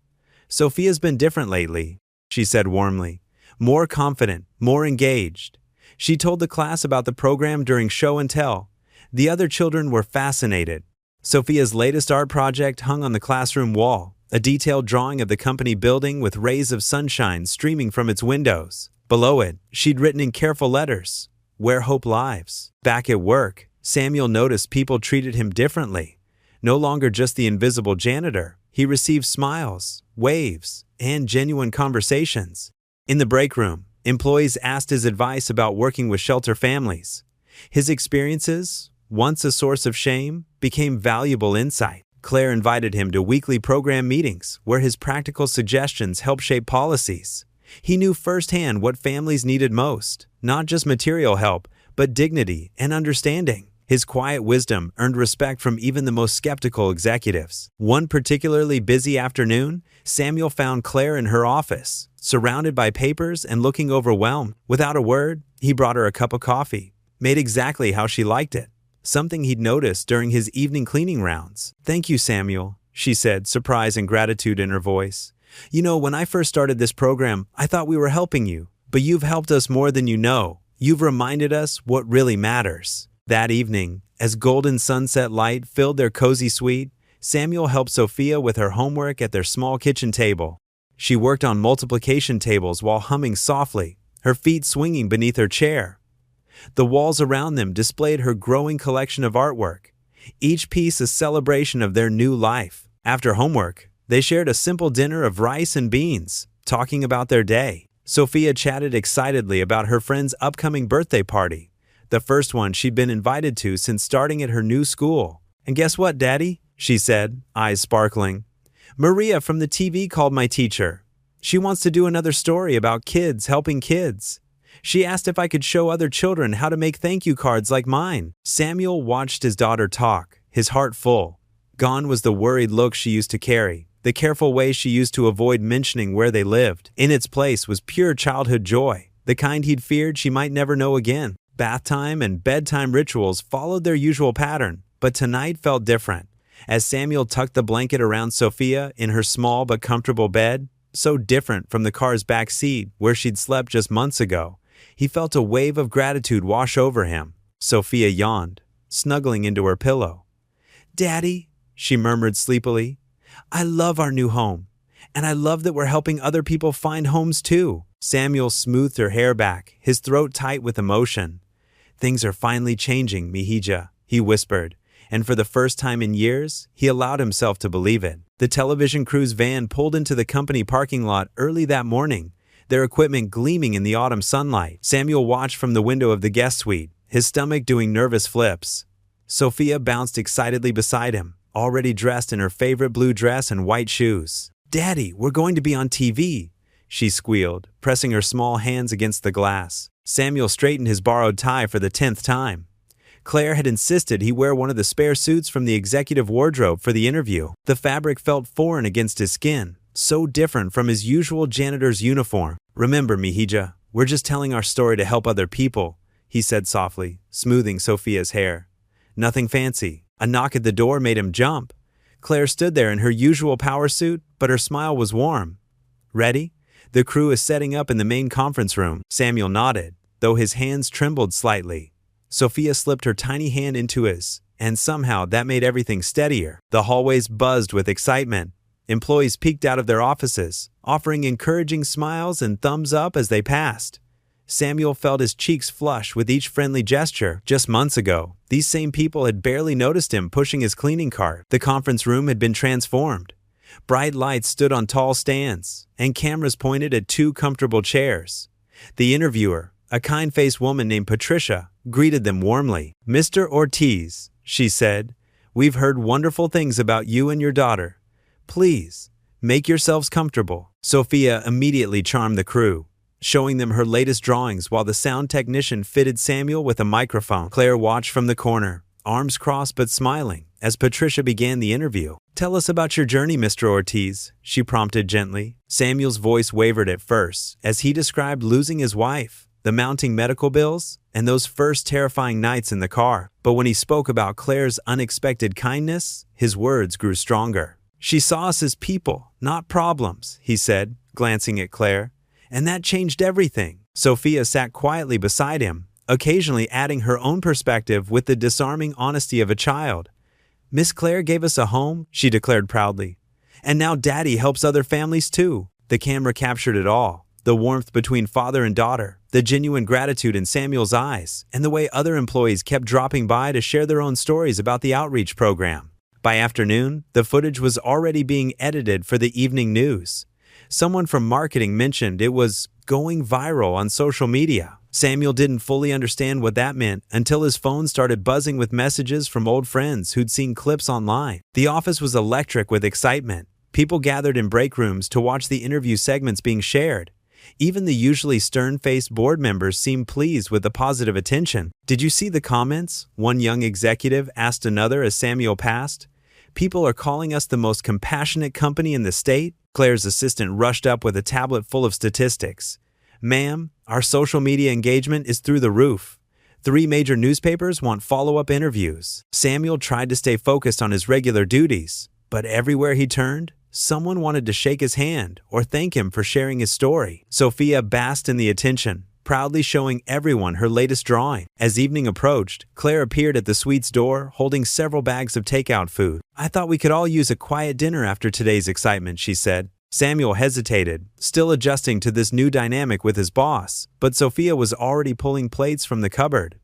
"Sophia's been different lately," she said warmly. "More confident, more engaged." She told the class about the program during show and tell. The other children were fascinated. Sophia's latest art project hung on the classroom wall, a detailed drawing of the company building with rays of sunshine streaming from its windows. Below it, she'd written in careful letters, "Where hope lives." Back at work, Samuel noticed people treated him differently. No longer just the invisible janitor, he received smiles, waves, and genuine conversations. In the break room, employees asked his advice about working with shelter families. His experiences, once a source of shame, became valuable insight. Claire invited him to weekly program meetings where his practical suggestions helped shape policies. He knew firsthand what families needed most, not just material help, but dignity and understanding. His quiet wisdom earned respect from even the most skeptical executives. One particularly busy afternoon, Samuel found Claire in her office, surrounded by papers and looking overwhelmed. Without a word, he brought her a cup of coffee, made exactly how she liked it, something he'd noticed during his evening cleaning rounds. "Thank you, Samuel," she said, surprise and gratitude in her voice. "You know, when I first started this program, I thought we were helping you, but you've helped us more than you know. You've reminded us what really matters." That evening, as golden sunset light filled their cozy suite, Samuel helped Sophia with her homework at their small kitchen table. She worked on multiplication tables while humming softly, her feet swinging beneath her chair. The walls around them displayed her growing collection of artwork, each piece a celebration of their new life. After homework, they shared a simple dinner of rice and beans, talking about their day. Sophia chatted excitedly about her friend's upcoming birthday party, the first one she'd been invited to since starting at her new school. "And guess what, Daddy?" she said, eyes sparkling. "Maria from the TV called my teacher. She wants to do another story about kids helping kids. She asked if I could show other children how to make thank you cards like mine." Samuel watched his daughter talk, his heart full. Gone was the worried look she used to carry, the careful way she used to avoid mentioning where they lived. In its place was pure childhood joy, the kind he'd feared she might never know again. Bath time and bedtime rituals followed their usual pattern, but tonight felt different. As Samuel tucked the blanket around Sophia in her small but comfortable bed, so different from the car's back seat where she'd slept just months ago, he felt a wave of gratitude wash over him. Sophia yawned, snuggling into her pillow. "Daddy," she murmured sleepily, "I love our new home, and I love that we're helping other people find homes too." Samuel smoothed her hair back, his throat tight with emotion. "Things are finally changing, Mihija," he whispered, and for the first time in years, he allowed himself to believe it. The television crew's van pulled into the company parking lot early that morning, their equipment gleaming in the autumn sunlight. Samuel watched from the window of the guest suite, his stomach doing nervous flips. Sophia bounced excitedly beside him, already dressed in her favorite blue dress and white shoes. "Daddy, we're going to be on TV," she squealed, pressing her small hands against the glass. Samuel straightened his borrowed tie for the 10th time. Claire had insisted he wear one of the spare suits from the executive wardrobe for the interview. The fabric felt foreign against his skin, so different from his usual janitor's uniform. "Remember, Mihija, We're just telling our story to help other people, he said softly, smoothing Sophia's hair. Nothing fancy. A knock at the door made him jump. Claire stood there in her usual power suit, but her smile was warm. Ready? The crew is setting up in the main conference room. Samuel nodded, though his hands trembled slightly. Sophia slipped her tiny hand into his, and somehow that made everything steadier. The hallways buzzed with excitement. Employees peeked out of their offices, offering encouraging smiles and thumbs up as they passed. Samuel felt his cheeks flush with each friendly gesture. Just months ago, these same people had barely noticed him pushing his cleaning cart. The conference room had been transformed. Bright lights stood on tall stands, and cameras pointed at 2 comfortable chairs. The interviewer, a kind-faced woman named Patricia, greeted them warmly. "Mr. Ortiz," she said, "we've heard wonderful things about you and your daughter. Please, make yourselves comfortable." Sophia immediately charmed the crew, showing them her latest drawings while the sound technician fitted Samuel with a microphone. Claire watched from the corner, arms crossed but smiling, as Patricia began the interview. "Tell us about your journey, Mr. Ortiz," she prompted gently. Samuel's voice wavered at first, as he described losing his wife, the mounting medical bills, and those first terrifying nights in the car. But when he spoke about Claire's unexpected kindness, his words grew stronger. "She saw us as people, not problems," he said, glancing at Claire. "And that changed everything." Sophia sat quietly beside him, occasionally adding her own perspective with the disarming honesty of a child. "Miss Claire gave us a home," she declared proudly. "And now Daddy helps other families too." The camera captured it all. The warmth between father and daughter, the genuine gratitude in Samuel's eyes, and the way other employees kept dropping by to share their own stories about the outreach program. By afternoon, the footage was already being edited for the evening news. Someone from marketing mentioned it was going viral on social media. Samuel didn't fully understand what that meant until his phone started buzzing with messages from old friends who'd seen clips online. The office was electric with excitement. People gathered in break rooms to watch the interview segments being shared. Even the usually stern-faced board members seemed pleased with the positive attention. "Did you see the comments?" one young executive asked another as Samuel passed. "People are calling us the most compassionate company in the state." Claire's assistant rushed up with a tablet full of statistics. "Ma'am, our social media engagement is through the roof. 3 major newspapers want follow-up interviews." Samuel tried to stay focused on his regular duties, but everywhere he turned, someone wanted to shake his hand or thank him for sharing his story. Sophia basked in the attention, proudly showing everyone her latest drawing. As evening approached, Claire appeared at the suite's door, holding several bags of takeout food. "I thought we could all use a quiet dinner after today's excitement," she said. Samuel hesitated, still adjusting to this new dynamic with his boss, but Sophia was already pulling plates from the cupboard.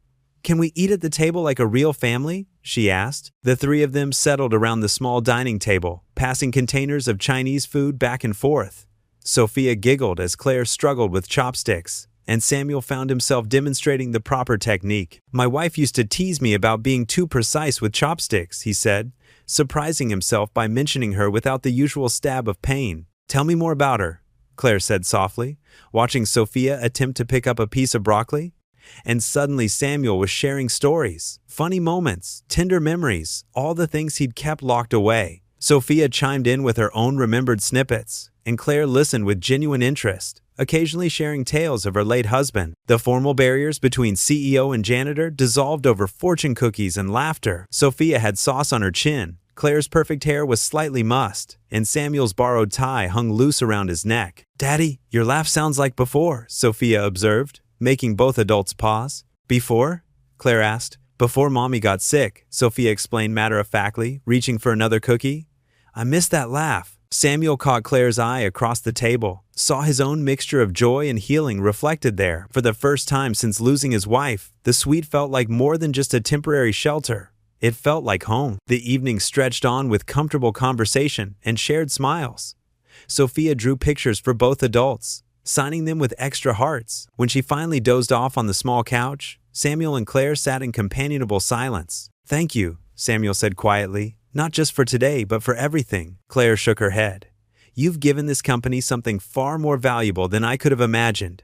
"Can we eat at the table like a real family?" she asked. The 3 of them settled around the small dining table, passing containers of Chinese food back and forth. Sophia giggled as Claire struggled with chopsticks, and Samuel found himself demonstrating the proper technique. "My wife used to tease me about being too precise with chopsticks," he said, surprising himself by mentioning her without the usual stab of pain. "Tell me more about her," Claire said softly, watching Sophia attempt to pick up a piece of broccoli. And suddenly Samuel was sharing stories, funny moments, tender memories, all the things he'd kept locked away. Sophia chimed in with her own remembered snippets, and Claire listened with genuine interest, occasionally sharing tales of her late husband. The formal barriers between CEO and janitor dissolved over fortune cookies and laughter. Sophia had sauce on her chin, Claire's perfect hair was slightly mussed, and Samuel's borrowed tie hung loose around his neck. "Daddy, your laugh sounds like before," Sophia observed, making both adults pause. "Before?" Claire asked. "Before Mommy got sick," Sophia explained matter-of-factly, reaching for another cookie. "I missed that laugh." Samuel caught Claire's eye across the table, saw his own mixture of joy and healing reflected there. For the first time since losing his wife, the suite felt like more than just a temporary shelter. It felt like home. The evening stretched on with comfortable conversation and shared smiles. Sophia drew pictures for both adults, signing them with extra hearts. When she finally dozed off on the small couch, Samuel and Claire sat in companionable silence. "Thank you," Samuel said quietly. "Not just for today, but for everything." Claire shook her head. "You've given this company something far more valuable than I could have imagined.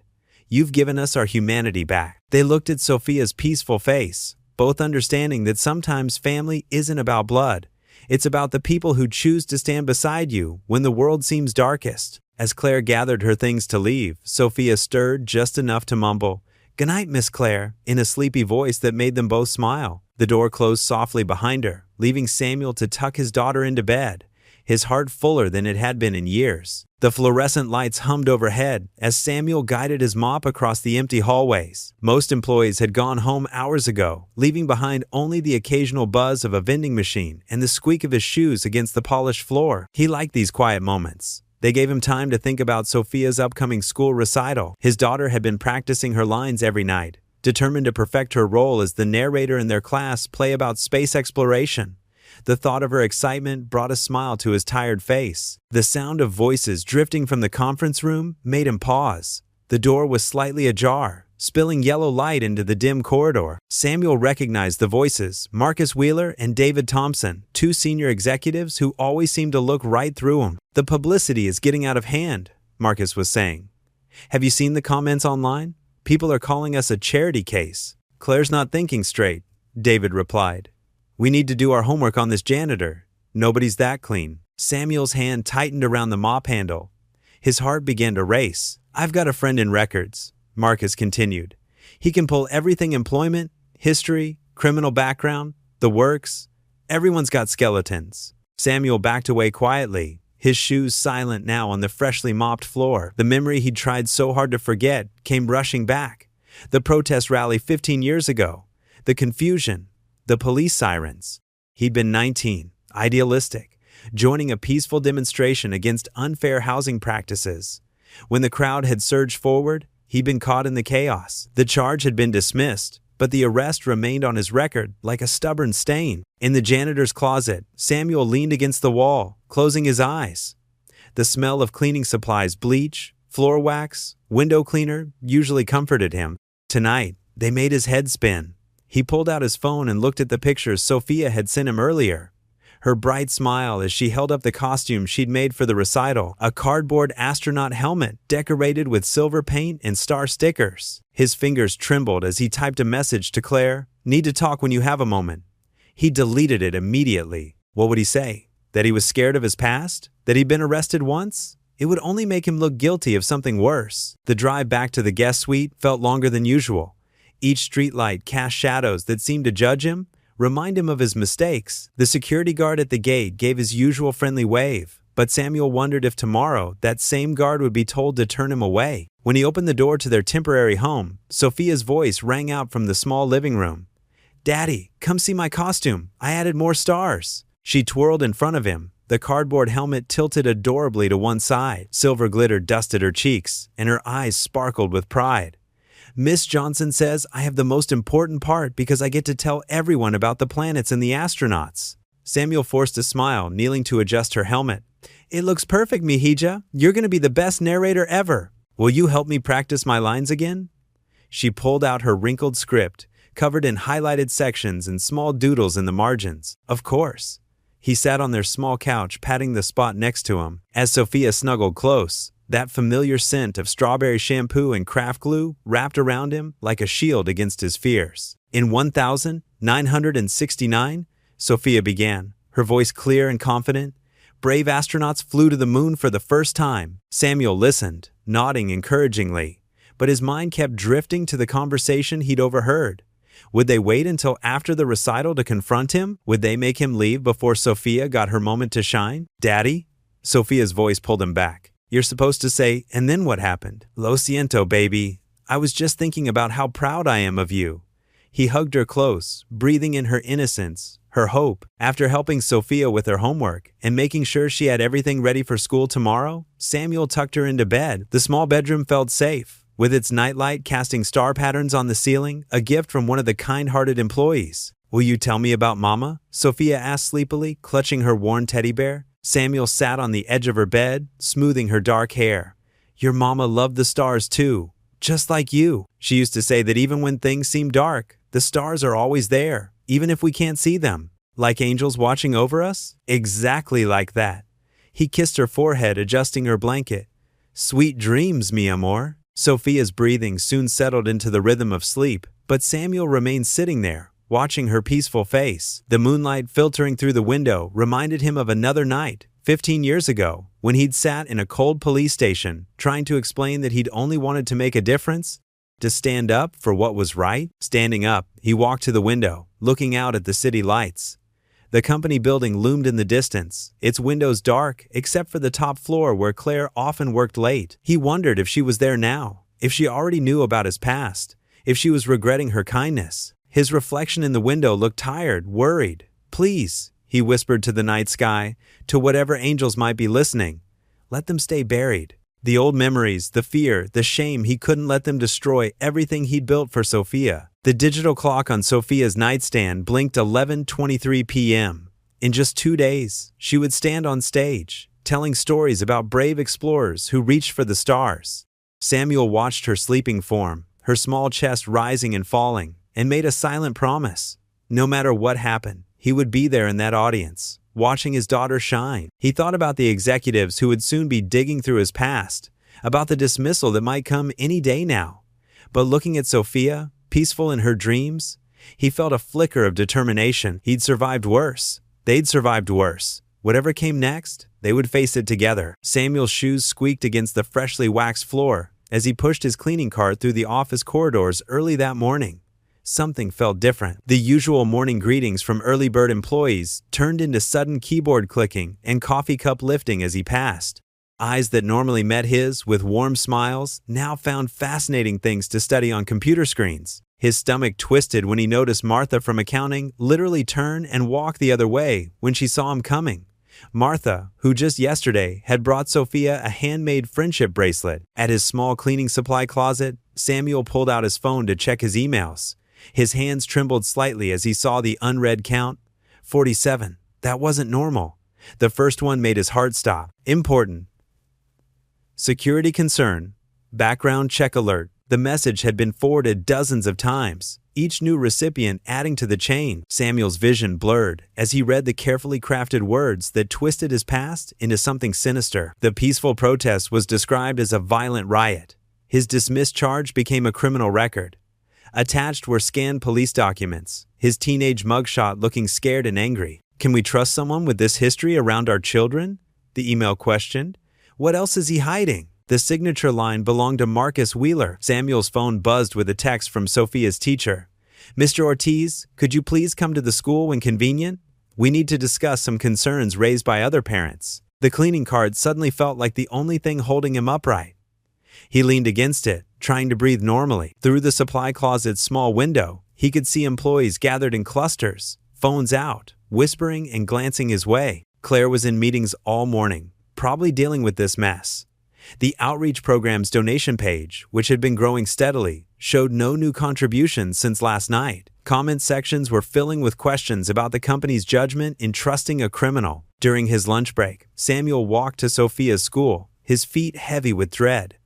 You've given us our humanity back." They looked at Sophia's peaceful face, both understanding that sometimes family isn't about blood. It's about the people who choose to stand beside you when the world seems darkest. As Claire gathered her things to leave, Sophia stirred just enough to mumble, "Good night, Miss Claire," in a sleepy voice that made them both smile. The door closed softly behind her, leaving Samuel to tuck his daughter into bed, his heart fuller than it had been in years. The fluorescent lights hummed overhead as Samuel guided his mop across the empty hallways. Most employees had gone home hours ago, leaving behind only the occasional buzz of a vending machine and the squeak of his shoes against the polished floor. He liked these quiet moments. They gave him time to think about Sophia's upcoming school recital. His daughter had been practicing her lines every night, determined to perfect her role as the narrator in their class play about space exploration. The thought of her excitement brought a smile to his tired face. The sound of voices drifting from the conference room made him pause. The door was slightly ajar, spilling yellow light into the dim corridor. Samuel recognized the voices, Marcus Wheeler and David Thompson, two senior executives who always seemed to look right through him. "The publicity is getting out of hand," Marcus was saying. "Have you seen the comments online? People are calling us a charity case." "Claire's not thinking straight," David replied. "We need to do our homework on this janitor. Nobody's that clean." Samuel's hand tightened around the mop handle. His heart began to race. "I've got a friend in records," Marcus continued. "He can pull everything: employment, history, criminal background, the works. Everyone's got skeletons." Samuel backed away quietly, his shoes silent now on the freshly mopped floor. The memory he'd tried so hard to forget came rushing back. The protest rally 15 years ago, the confusion, the police sirens. He'd been 19, idealistic, joining a peaceful demonstration against unfair housing practices. When the crowd had surged forward, he'd been caught in the chaos. The charge had been dismissed, but the arrest remained on his record like a stubborn stain. In the janitor's closet, Samuel leaned against the wall, closing his eyes. The smell of cleaning supplies, bleach, floor wax, window cleaner, usually comforted him. Tonight, they made his head spin. He pulled out his phone and looked at the pictures Sophia had sent him earlier. Her bright smile as she held up the costume she'd made for the recital, a cardboard astronaut helmet decorated with silver paint and star stickers. His fingers trembled as he typed a message to Claire, "Need to talk when you have a moment." He deleted it immediately. What would he say? That he was scared of his past? That he'd been arrested once? It would only make him look guilty of something worse. The drive back to the guest suite felt longer than usual. Each streetlight cast shadows that seemed to judge him, remind him of his mistakes. The security guard at the gate gave his usual friendly wave, but Samuel wondered if tomorrow that same guard would be told to turn him away. When he opened the door to their temporary home, Sophia's voice rang out from the small living room. "Daddy, come see my costume. I added more stars." She twirled in front of him, the cardboard helmet tilted adorably to one side. Silver glitter dusted her cheeks, and her eyes sparkled with pride. "Miss Johnson says I have the most important part because I get to tell everyone about the planets and the astronauts." Samuel forced a smile, kneeling to adjust her helmet. "It looks perfect, Mihija. You're going to be the best narrator ever. Will you help me practice my lines again?" She pulled out her wrinkled script, covered in highlighted sections and small doodles in the margins. "Of course." He sat on their small couch, patting the spot next to him. As Sophia snuggled close, that familiar scent of strawberry shampoo and craft glue wrapped around him like a shield against his fears. "In 1969, Sophia began, her voice clear and confident, "brave astronauts flew to the moon for the first time." Samuel listened, nodding encouragingly, but his mind kept drifting to the conversation he'd overheard. Would they wait until after the recital to confront him? Would they make him leave before Sophia got her moment to shine? "Daddy?" Sophia's voice pulled him back. "You're supposed to say, 'and then what happened?'" "Lo siento, baby. I was just thinking about how proud I am of you." He hugged her close, breathing in her innocence, her hope. After helping Sophia with her homework and making sure she had everything ready for school tomorrow, Samuel tucked her into bed. The small bedroom felt safe, with its nightlight casting star patterns on the ceiling, a gift from one of the kind-hearted employees. "Will you tell me about Mama?" Sophia asked sleepily, clutching her worn teddy bear. Samuel sat on the edge of her bed, smoothing her dark hair. "Your mama loved the stars too, just like you. She used to say that even when things seem dark, the stars are always there, even if we can't see them. Like angels watching over us?" "Exactly like that." He kissed her forehead, adjusting her blanket. "Sweet dreams, mi amor." Sophia's breathing soon settled into the rhythm of sleep, but Samuel remained sitting there, watching her peaceful face. The moonlight filtering through the window reminded him of another night, 15 years ago, when he'd sat in a cold police station trying to explain that he'd only wanted to make a difference, to stand up for what was right. Standing up, he walked to the window, looking out at the city lights. The company building loomed in the distance, its windows dark except for the top floor where Claire often worked late. He wondered if she was there now, if she already knew about his past, if she was regretting her kindness. His reflection in the window looked tired, worried. "Please," he whispered to the night sky, to whatever angels might be listening, "let them stay buried." The old memories, the fear, the shame, he couldn't let them destroy everything he'd built for Sophia. The digital clock on Sophia's nightstand blinked 11:23 p.m. In just 2 days, she would stand on stage, telling stories about brave explorers who reached for the stars. Samuel watched her sleeping form, her small chest rising and falling, and made a silent promise. No matter what happened, he would be there in that audience, watching his daughter shine. He thought about the executives who would soon be digging through his past, about the dismissal that might come any day now. But looking at Sophia, peaceful in her dreams, he felt a flicker of determination. He'd survived worse. They'd survived worse. Whatever came next, they would face it together. Samuel's shoes squeaked against the freshly waxed floor as he pushed his cleaning cart through the office corridors early that morning. Something felt different. The usual morning greetings from early bird employees turned into sudden keyboard clicking and coffee cup lifting as he passed. Eyes that normally met his with warm smiles now found fascinating things to study on computer screens. His stomach twisted when he noticed Martha from accounting literally turn and walk the other way when she saw him coming. Martha, who just yesterday had brought Sophia a handmade friendship bracelet. At his small cleaning supply closet, Samuel pulled out his phone to check his emails. His hands trembled slightly as he saw the unread count. 47. That wasn't normal. The first one made his heart stop. Important. Security concern. Background check alert. The message had been forwarded dozens of times, each new recipient adding to the chain. Samuel's vision blurred as he read the carefully crafted words that twisted his past into something sinister. The peaceful protest was described as a violent riot. His dismissed charge became a criminal record. Attached were scanned police documents, his teenage mugshot looking scared and angry. "Can we trust someone with this history around our children?" the email questioned. "What else is he hiding?" The signature line belonged to Marcus Wheeler. Samuel's phone buzzed with a text from Sophia's teacher. "Mr. Ortiz, could you please come to the school when convenient? We need to discuss some concerns raised by other parents." The cleaning cart suddenly felt like the only thing holding him upright. He leaned against it, trying to breathe normally. Through the supply closet's small window, he could see employees gathered in clusters, phones out, whispering and glancing his way. Claire was in meetings all morning, probably dealing with this mess. The outreach program's donation page, which had been growing steadily, showed no new contributions since last night. Comment sections were filling with questions about the company's judgment in trusting a criminal. During his lunch break, Samuel walked to Sophia's school, his feet heavy with dread.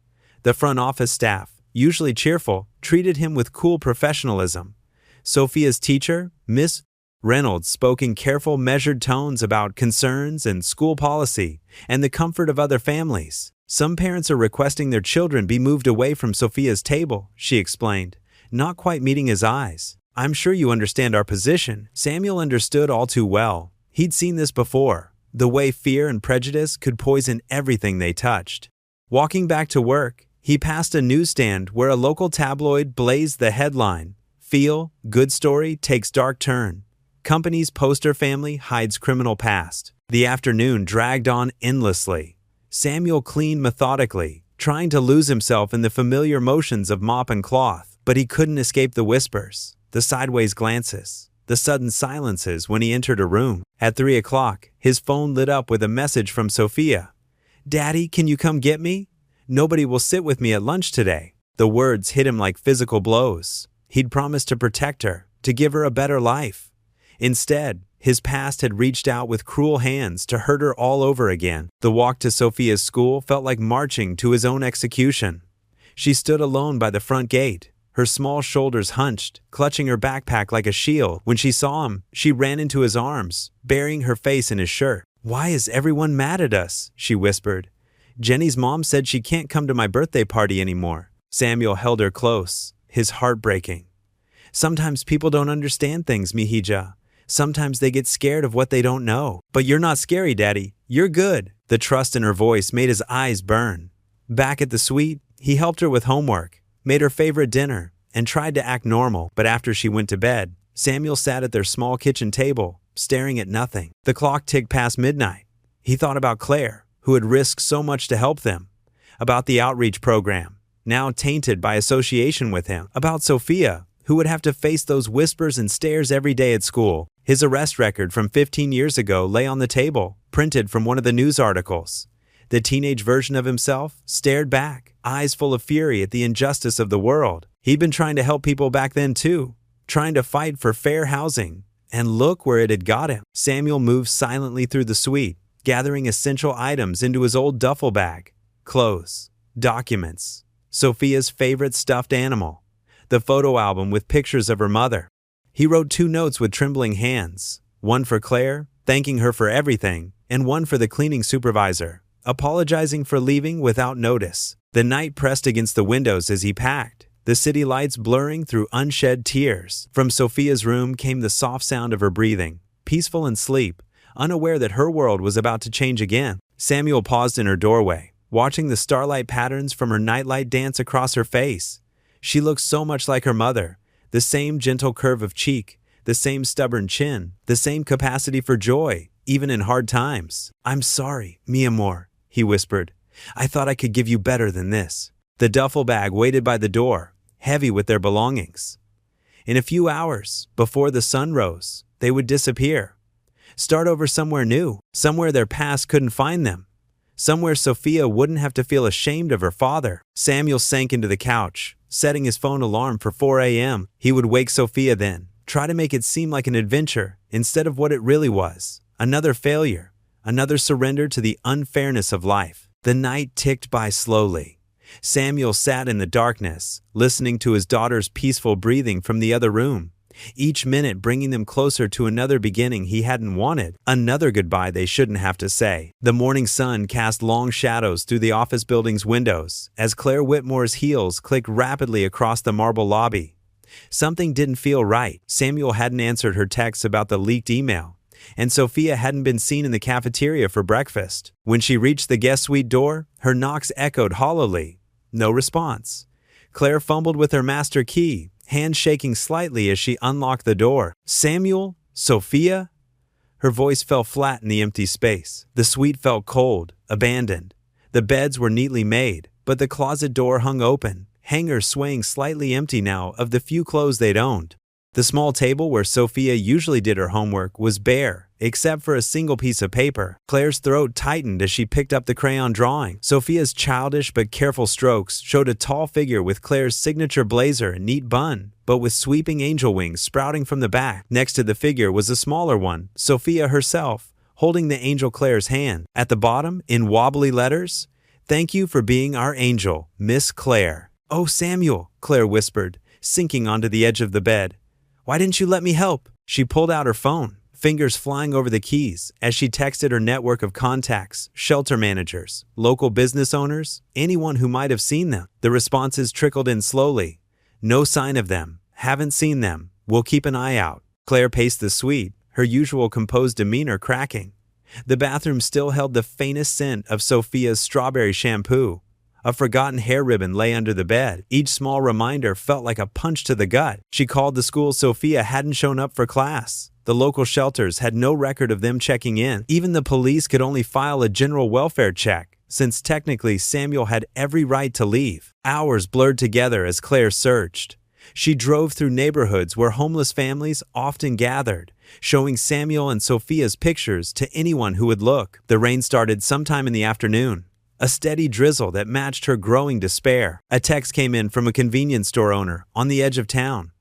The front office staff, usually cheerful, treated him with cool professionalism. Sophia's teacher, Miss Reynolds, spoke in careful, measured tones about concerns and school policy and the comfort of other families. "Some parents are requesting their children be moved away from Sophia's table," she explained, not quite meeting his eyes. "I'm sure you understand our position." Samuel understood all too well. He'd seen this before, the way fear and prejudice could poison everything they touched. Walking back to work, he passed a newsstand where a local tabloid blazed the headline, "Feel, Good Story Takes Dark Turn. Company's poster family hides criminal past." The afternoon dragged on endlessly. Samuel cleaned methodically, trying to lose himself in the familiar motions of mop and cloth, but he couldn't escape the whispers, the sideways glances, the sudden silences when he entered a room. At 3 o'clock, his phone lit up with a message from Sophia. "Daddy, can you come get me? Nobody will sit with me at lunch today." The words hit him like physical blows. He'd promised to protect her, to give her a better life. Instead, his past had reached out with cruel hands to hurt her all over again. The walk to Sophia's school felt like marching to his own execution. She stood alone by the front gate, her small shoulders hunched, clutching her backpack like a shield. When she saw him, she ran into his arms, burying her face in his shirt. "Why is everyone mad at us?" she whispered. "Jenny's mom said she can't come to my birthday party anymore." Samuel held her close, his heart breaking. "Sometimes people don't understand things, Mihija. Sometimes they get scared of what they don't know." "But you're not scary, Daddy. "You're good." The trust in her voice made his eyes burn. Back at the suite, he helped her with homework, made her favorite dinner, and tried to act normal. But after she went to bed, Samuel sat at their small kitchen table, staring at nothing. The clock ticked past midnight. He thought about Claire, who had risked so much to help them, about the outreach program, now tainted by association with him, about Sophia, who would have to face those whispers and stares every day at school. His arrest record from 15 years ago lay on the table, printed from one of the news articles. The teenage version of himself stared back, eyes full of fury at the injustice of the world. He'd been trying to help people back then too, trying to fight for fair housing. And look where it had got him. Samuel moved silently through the suite, gathering essential items into his old duffel bag. Clothes, documents, Sophia's favorite stuffed animal, the photo album with pictures of her mother. He wrote 2 notes with trembling hands, one for Claire, thanking her for everything, and one for the cleaning supervisor, apologizing for leaving without notice. The night pressed against the windows as he packed, the city lights blurring through unshed tears. From Sophia's room came the soft sound of her breathing, peaceful in sleep, unaware that her world was about to change again. Samuel paused in her doorway, watching the starlight patterns from her nightlight dance across her face. She looked so much like her mother, the same gentle curve of cheek, the same stubborn chin, the same capacity for joy, even in hard times. "I'm sorry, mi amor," he whispered. "I thought I could give you better than this." The duffel bag waited by the door, heavy with their belongings. In a few hours, before the sun rose, they would disappear. Start over somewhere new, somewhere their past couldn't find them, somewhere Sophia wouldn't have to feel ashamed of her father. Samuel sank into the couch, setting his phone alarm for 4 a.m. He would wake Sophia then, try to make it seem like an adventure instead of what it really was. Another failure, another surrender to the unfairness of life. The night ticked by slowly. Samuel sat in the darkness, listening to his daughter's peaceful breathing from the other room, each minute bringing them closer to another beginning he hadn't wanted, another goodbye they shouldn't have to say. The morning sun cast long shadows through the office building's windows as Claire Whitmore's heels clicked rapidly across the marble lobby. Something didn't feel right. Samuel hadn't answered her texts about the leaked email, and Sophia hadn't been seen in the cafeteria for breakfast. When she reached the guest suite door, her knocks echoed hollowly. No response. Claire fumbled with her master key, hand shaking slightly as she unlocked the door. "Samuel? Sophia?" Her voice fell flat in the empty space. The suite felt cold, abandoned. The beds were neatly made, but the closet door hung open, hangers swaying slightly empty now of the few clothes they'd owned. The small table where Sophia usually did her homework was bare, except for a single piece of paper. Claire's throat tightened as she picked up the crayon drawing. Sophia's childish but careful strokes showed a tall figure with Claire's signature blazer and neat bun, but with sweeping angel wings sprouting from the back. Next to the figure was a smaller one, Sophia herself, holding the angel Claire's hand. At the bottom, in wobbly letters, "Thank you for being our angel, Miss Claire." "Oh, Samuel," Claire whispered, sinking onto the edge of the bed. "Why didn't you let me help?" She pulled out her phone, fingers flying over the keys as she texted her network of contacts, shelter managers, local business owners, anyone who might have seen them. The responses trickled in slowly. "No sign of them. Haven't seen them. We'll keep an eye out." Claire paced the suite, her usual composed demeanor cracking. The bathroom still held the faintest scent of Sophia's strawberry shampoo. A forgotten hair ribbon lay under the bed. Each small reminder felt like a punch to the gut. She called the school. Sophia hadn't shown up for class. The local shelters had no record of them checking in. Even the police could only file a general welfare check, since technically Samuel had every right to leave. Hours blurred together as Claire searched. She drove through neighborhoods where homeless families often gathered, showing Samuel and Sophia's pictures to anyone who would look. The rain started sometime in the afternoon, a steady drizzle that matched her growing despair. A text came in from a convenience store owner on the edge of town.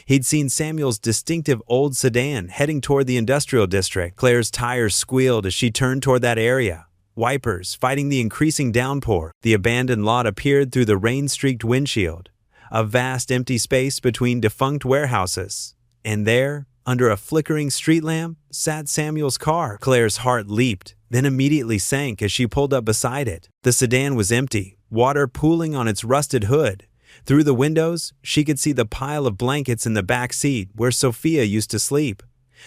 He'd seen Samuel's distinctive old sedan heading toward the industrial district. Claire's tires squealed as she turned toward that area, wipers fighting the increasing downpour. The abandoned lot appeared through the rain-streaked windshield, a vast empty space between defunct warehouses. And there, under a flickering street lamp, sat Samuel's car. Claire's heart leaped, then immediately sank as she pulled up beside it. The sedan was empty, water pooling on its rusted hood. Through the windows, she could see the pile of blankets in the back seat where Sophia used to sleep.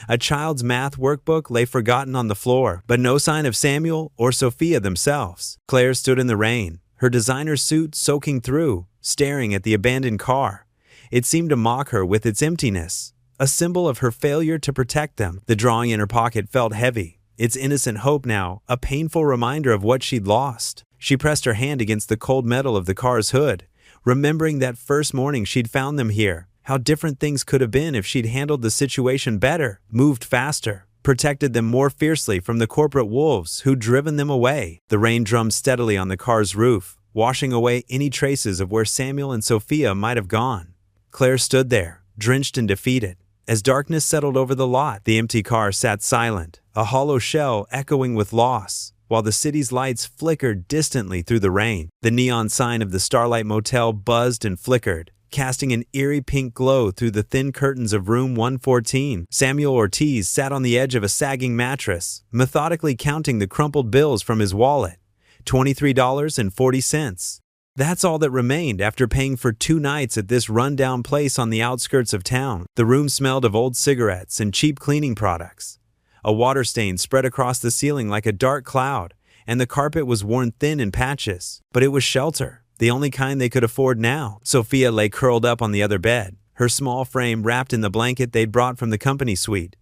A child's math workbook lay forgotten on the floor, but no sign of Samuel or Sophia themselves. Claire stood in the rain, her designer suit soaking through, staring at the abandoned car. It seemed to mock her with its emptiness, a symbol of her failure to protect them. The drawing in her pocket felt heavy, its innocent hope now a painful reminder of what she'd lost. She pressed her hand against the cold metal of the car's hood, remembering that first morning she'd found them here. How different things could have been if she'd handled the situation better, moved faster, protected them more fiercely from the corporate wolves who'd driven them away. The rain drummed steadily on the car's roof, washing away any traces of where Samuel and Sophia might have gone. Claire stood there, drenched and defeated. As darkness settled over the lot, the empty car sat silent, a hollow shell echoing with loss, while the city's lights flickered distantly through the rain. The neon sign of the Starlight Motel buzzed and flickered, casting an eerie pink glow through the thin curtains of room 114. Samuel Ortiz sat on the edge of a sagging mattress, methodically counting the crumpled bills from his wallet. $23.40. That's all that remained after paying for 2 nights at this run-down place on the outskirts of town. The room smelled of old cigarettes and cheap cleaning products. A water stain spread across the ceiling like a dark cloud, and the carpet was worn thin in patches. But it was shelter, the only kind they could afford now. Sophia lay curled up on the other bed, her small frame wrapped in the blanket they'd brought from the company suite.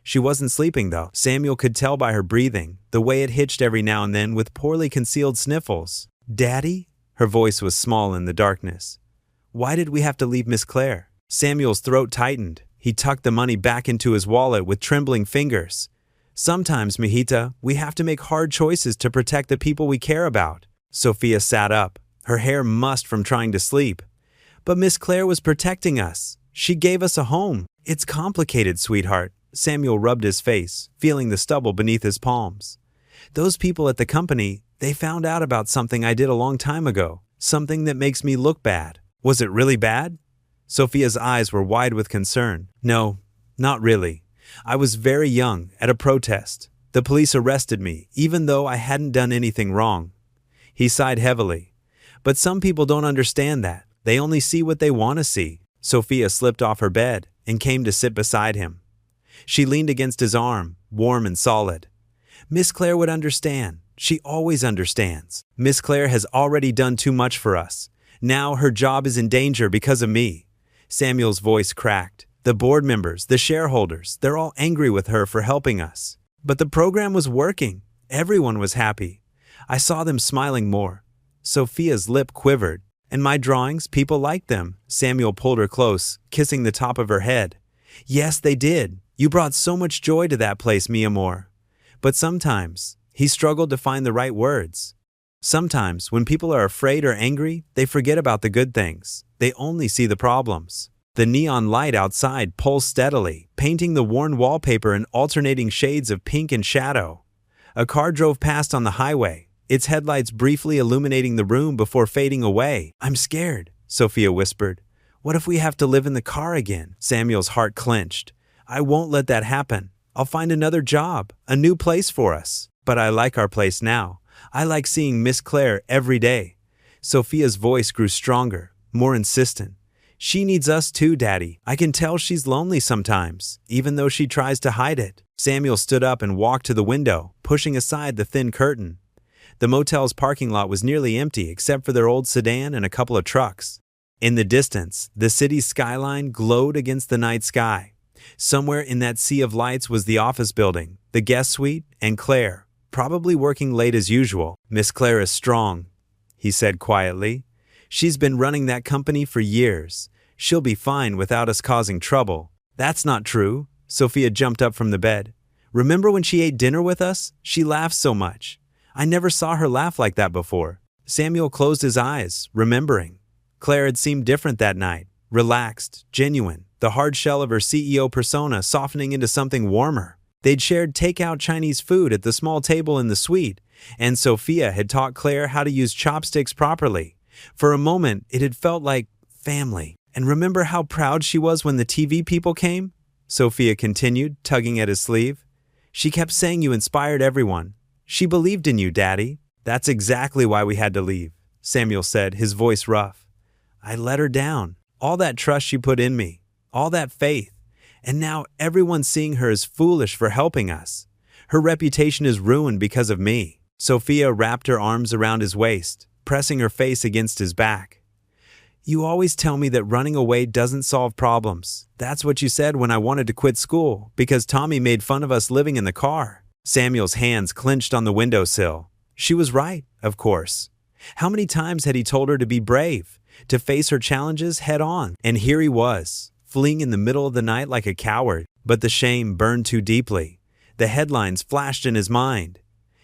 She wasn't sleeping, though. Samuel could tell by her breathing, the way it hitched every now and then with poorly concealed sniffles. "Daddy?" Her voice was small in the darkness. "Why did we have to leave Miss Claire?" Samuel's throat tightened. He tucked the money back into his wallet with trembling fingers. "Sometimes, mijita, we have to make hard choices to protect the people we care about." Sophia sat up, her hair mussed from trying to sleep. "But Miss Claire was protecting us. She gave us a home." "It's complicated, sweetheart." Samuel rubbed his face, feeling the stubble beneath his palms. "Those people at the company, they found out about something I did a long time ago. Something that makes me look bad." "Was it really bad?" Sophia's eyes were wide with concern. "No, not really. I was very young, at a protest. The police arrested me, even though I hadn't done anything wrong." He sighed heavily. "But some people don't understand that. They only see what they want to see." Sophia slipped off her bed and came to sit beside him. She leaned against his arm, warm and solid. "Miss Claire would understand. She always understands. Miss Claire has already done too much for us. Now her job is in danger because of me." Samuel's voice cracked. "The board members, the shareholders, they're all angry with her for helping us. But the program was working. Everyone was happy. I saw them smiling more." Sophia's lip quivered. "And my drawings, people liked them." Samuel pulled her close, kissing the top of her head. "Yes, they did. You brought so much joy to that place, mi amor. But sometimes," he struggled to find the right words. "Sometimes, when people are afraid or angry, they forget about the good things. They only see the problems." The neon light outside pulsed steadily, painting the worn wallpaper in alternating shades of pink and shadow. A car drove past on the highway, its headlights briefly illuminating the room before fading away. "I'm scared," Sophia whispered. "What if we have to live in the car again?" Samuel's heart clenched. "I won't let that happen. I'll find another job, a new place for us. But I like our place now. I like seeing Miss Claire every day." Sophia's voice grew stronger, more insistent. "She needs us too, Daddy. I can tell she's lonely sometimes, even though she tries to hide it." Samuel stood up and walked to the window, pushing aside the thin curtain. The motel's parking lot was nearly empty except for their old sedan and a couple of trucks. In the distance, the city's skyline glowed against the night sky. Somewhere in that sea of lights was the office building, the guest suite, and Claire, probably working late as usual. "Miss Claire is strong," he said quietly. "She's been running that company for years. She'll be fine without us causing trouble." "That's not true." Sophia jumped up from the bed. "Remember when she ate dinner with us? She laughed so much. I never saw her laugh like that before." Samuel closed his eyes, remembering. Claire had seemed different that night, relaxed, genuine, the hard shell of her CEO persona softening into something warmer. They'd shared takeout Chinese food at the small table in the suite, and Sophia had taught Claire how to use chopsticks properly. For a moment, it had felt like family. "And remember how proud she was when the TV people came?" Sophia continued, tugging at his sleeve. "She kept saying you inspired everyone. She believed in you, Daddy." "That's exactly why we had to leave," Samuel said, his voice rough. "I let her down. All that trust she put in me, all that faith. And now everyone's seeing her as foolish for helping us. Her reputation is ruined because of me." Sophia wrapped her arms around his waist, pressing her face against his back. "You always tell me that running away doesn't solve problems. That's what you said when I wanted to quit school, because Tommy made fun of us living in the car." Samuel's hands clenched on the windowsill. She was right, of course. How many times had he told her to be brave, to face her challenges head on? And here he was, fleeing in the middle of the night like a coward. But the shame burned too deeply. The headlines flashed in his mind.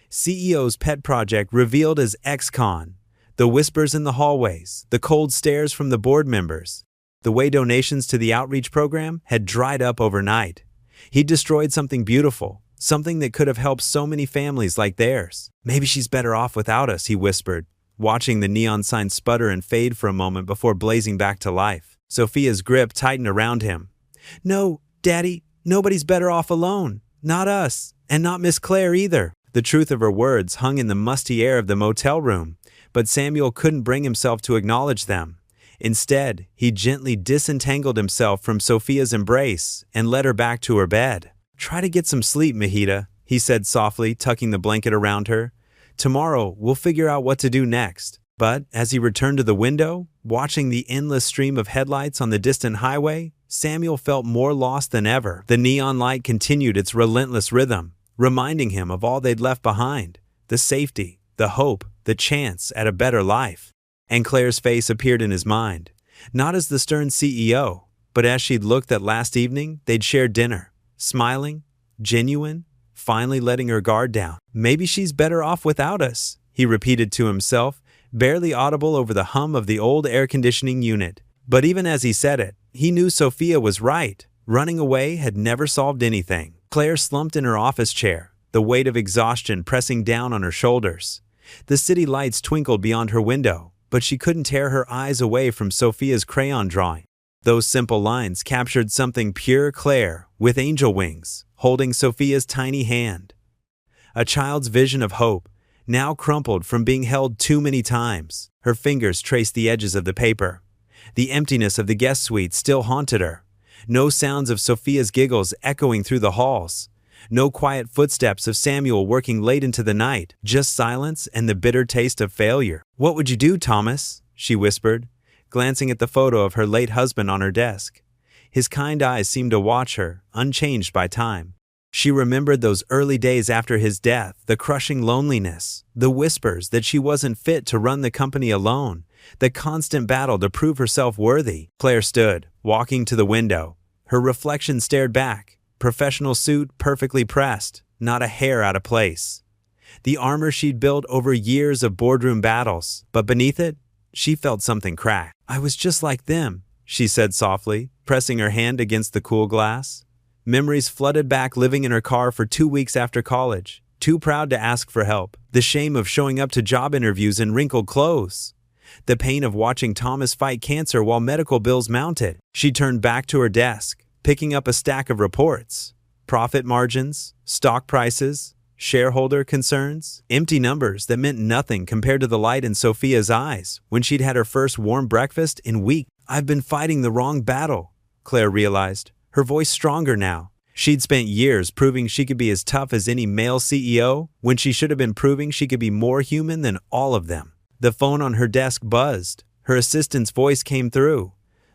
CEO's pet project revealed as ex-con. The whispers in the hallways, the cold stares from the board members. The way donations to the outreach program had dried up overnight. He destroyed something beautiful, something that could have helped so many families like theirs. "Maybe she's better off without us," he whispered, watching the neon sign sputter and fade for a moment before blazing back to life. Sophia's grip tightened around him. "No, Daddy, nobody's better off alone. Not us, and not Miss Claire either." The truth of her words hung in the musty air of the motel room, but Samuel couldn't bring himself to acknowledge them. Instead, he gently disentangled himself from Sophia's embrace and led her back to her bed. "Try to get some sleep, Mahita," he said softly, tucking the blanket around her. "Tomorrow, we'll figure out what to do next." But as he returned to the window, watching the endless stream of headlights on the distant highway, Samuel felt more lost than ever. The neon light continued its relentless rhythm, reminding him of all they'd left behind: the safety, the hope, the chance at a better life. And Claire's face appeared in his mind, not as the stern CEO, but as she'd looked that last evening they'd shared dinner, smiling, genuine, finally letting her guard down. "Maybe she's better off without us," he repeated to himself, barely audible over the hum of the old air conditioning unit. But even as he said it, he knew Sophia was right. Running away had never solved anything. Claire slumped in her office chair, the weight of exhaustion pressing down on her shoulders. The city lights twinkled beyond her window, but she couldn't tear her eyes away from Sophia's crayon drawing. Those simple lines captured something pure Claire, with angel wings, holding Sophia's tiny hand. A child's vision of hope, now crumpled from being held too many times. Her fingers traced the edges of the paper. The emptiness of the guest suite still haunted her. No sounds of Sophia's giggles echoing through the halls. No quiet footsteps of Samuel working late into the night. Just silence and the bitter taste of failure. "What would you do, Thomas?" she whispered, glancing at the photo of her late husband on her desk. His kind eyes seemed to watch her, unchanged by time. She remembered those early days after his death, the crushing loneliness, the whispers that she wasn't fit to run the company alone, the constant battle to prove herself worthy. Claire stood, walking to the window. Her reflection stared back, professional suit perfectly pressed, not a hair out of place. The armor she'd built over years of boardroom battles, but beneath it, she felt something crack. "I was just like them," she said softly, pressing her hand against the cool glass. Memories flooded back, living in her car for 2 weeks after college, too proud to ask for help. The shame of showing up to job interviews in wrinkled clothes. The pain of watching Thomas fight cancer while medical bills mounted. She turned back to her desk, picking up a stack of reports. Profit margins, stock prices, shareholder concerns, empty numbers that meant nothing compared to the light in Sophia's eyes when she'd had her first warm breakfast in weeks. "I've been fighting the wrong battle," Claire realized, her voice stronger now. She'd spent years proving she could be as tough as any male CEO when she should have been proving she could be more human than all of them. The phone on her desk buzzed. Her assistant's voice came through.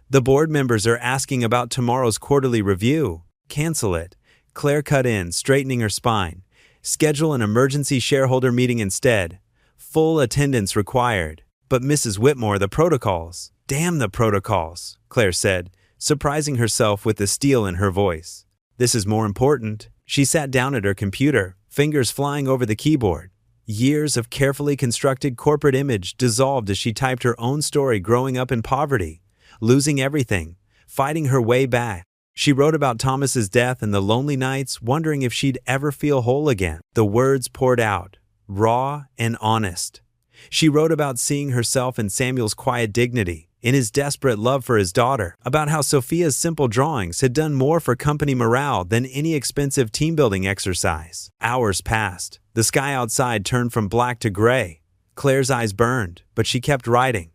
"The board members are asking about tomorrow's quarterly review." "Cancel it." Claire cut in, straightening her spine. "Schedule an emergency shareholder meeting instead. Full attendance required." "But Mrs. Whitmore, the protocols." "Damn the protocols," Claire said, surprising herself with the steel in her voice. "This is more important." She sat down at her computer, fingers flying over the keyboard. Years of carefully constructed corporate image dissolved as she typed her own story growing up in poverty, losing everything, fighting her way back. She wrote about Thomas's death and the lonely nights, wondering if she'd ever feel whole again. The words poured out, raw and honest. She wrote about seeing herself in Samuel's quiet dignity, in his desperate love for his daughter, about how Sophia's simple drawings had done more for company morale than any expensive team-building exercise. Hours passed. The sky outside turned from black to gray. Claire's eyes burned, but she kept writing.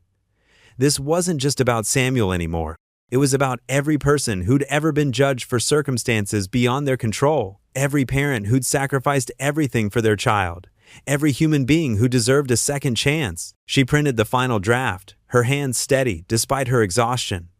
This wasn't just about Samuel anymore. It was about every person who'd ever been judged for circumstances beyond their control, every parent who'd sacrificed everything for their child, every human being who deserved a second chance. She printed the final draft, her hands steady despite her exhaustion.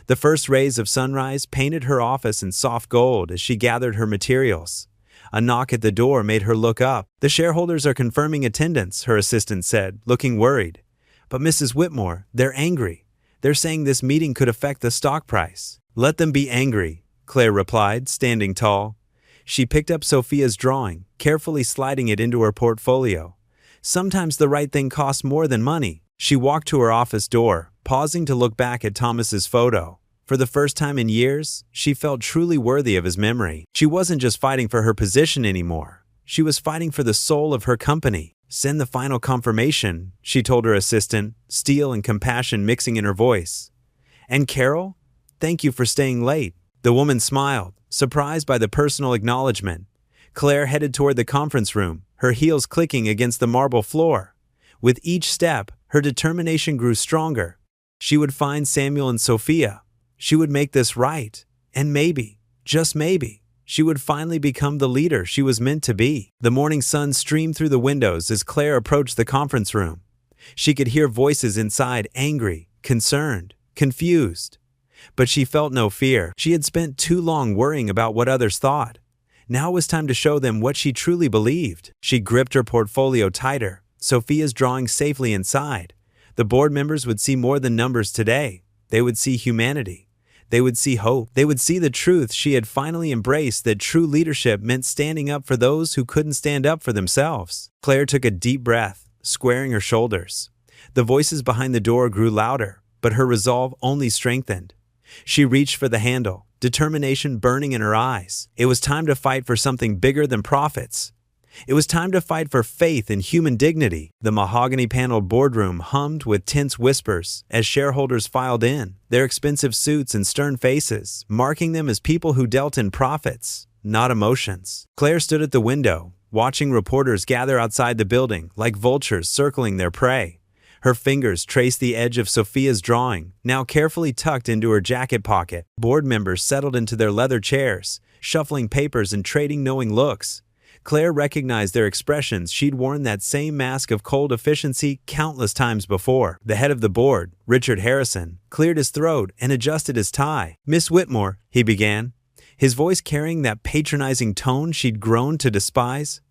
The first rays of sunrise painted her office in soft gold as she gathered her materials. A knock at the door made her look up. "The shareholders are confirming attendance," her assistant said, looking worried. "But Mrs. Whitmore, they're angry. They're saying this meeting could affect the stock price." "Let them be angry," Claire replied, standing tall. She picked up Sophia's drawing, carefully sliding it into her portfolio. Sometimes the right thing costs more than money. She walked to her office door, pausing to look back at Thomas's photo. For the first time in years, she felt truly worthy of his memory. She wasn't just fighting for her position anymore. She was fighting for the soul of her company. "Send the final confirmation," she told her assistant, steel and compassion mixing in her voice. "And Carol, thank you for staying late." The woman smiled, surprised by the personal acknowledgement. Claire headed toward the conference room, her heels clicking against the marble floor. With each step, her determination grew stronger. She would find Samuel and Sophia. She would make this right. And maybe, just maybe, she would finally become the leader she was meant to be. The morning sun streamed through the windows as Claire approached the conference room. She could hear voices inside, angry, concerned, confused. But she felt no fear. She had spent too long worrying about what others thought. Now it was time to show them what she truly believed. She gripped her portfolio tighter, Sophia's drawing safely inside. The board members would see more than numbers today. They would see humanity. They would see hope. They would see the truth she had finally embraced, that true leadership meant standing up for those who couldn't stand up for themselves. Claire took a deep breath, squaring her shoulders. The voices behind the door grew louder, but her resolve only strengthened. She reached for the handle, determination burning in her eyes. It was time to fight for something bigger than profits. It was time to fight for faith and human dignity. The mahogany-paneled boardroom hummed with tense whispers as shareholders filed in, their expensive suits and stern faces, marking them as people who dealt in profits, not emotions. Claire stood at the window, watching reporters gather outside the building like vultures circling their prey. Her fingers traced the edge of Sophia's drawing, now carefully tucked into her jacket pocket. Board members settled into their leather chairs, shuffling papers and trading knowing looks. Claire recognized their expressions. She'd worn that same mask of cold efficiency countless times before. The head of the board, Richard Harrison, cleared his throat and adjusted his tie. "Miss Whitmore," he began, his voice carrying that patronizing tone she'd grown to despise.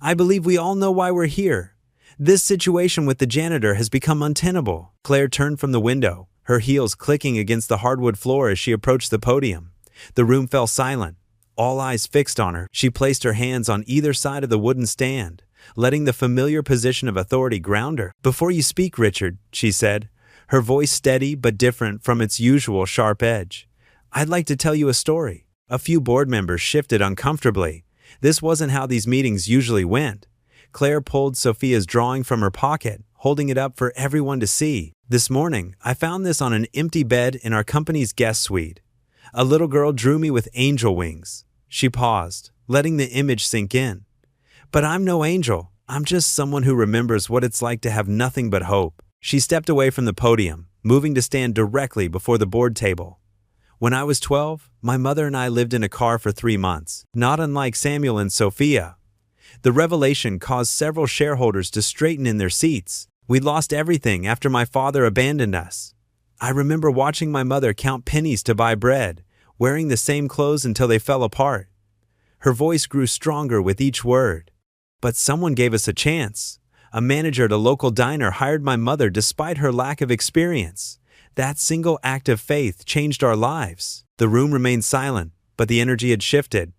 "I believe we all know why we're here. This situation with the janitor has become untenable." Claire turned from the window, her heels clicking against the hardwood floor as she approached the podium. The room fell silent, all eyes fixed on her. She placed her hands on either side of the wooden stand, letting the familiar position of authority ground her. "Before you speak, Richard," she said, her voice steady but different from its usual sharp edge, "I'd like to tell you a story." A few board members shifted uncomfortably. This wasn't how these meetings usually went. Claire pulled Sophia's drawing from her pocket, holding it up for everyone to see. "This morning, I found this on an empty bed in our company's guest suite. A little girl drew me with angel wings." She paused, letting the image sink in. "But I'm no angel. I'm just someone who remembers what it's like to have nothing but hope." She stepped away from the podium, moving to stand directly before the board table. "When I was 12, my mother and I lived in a car for 3 months, not unlike Samuel and Sophia. The revelation caused several shareholders to straighten in their seats. We'd lost everything after my father abandoned us. I remember watching my mother count pennies to buy bread, wearing the same clothes until they fell apart." Her voice grew stronger with each word. "But someone gave us a chance. A manager at a local diner hired my mother despite her lack of experience. That single act of faith changed our lives." The room remained silent, but the energy had shifted.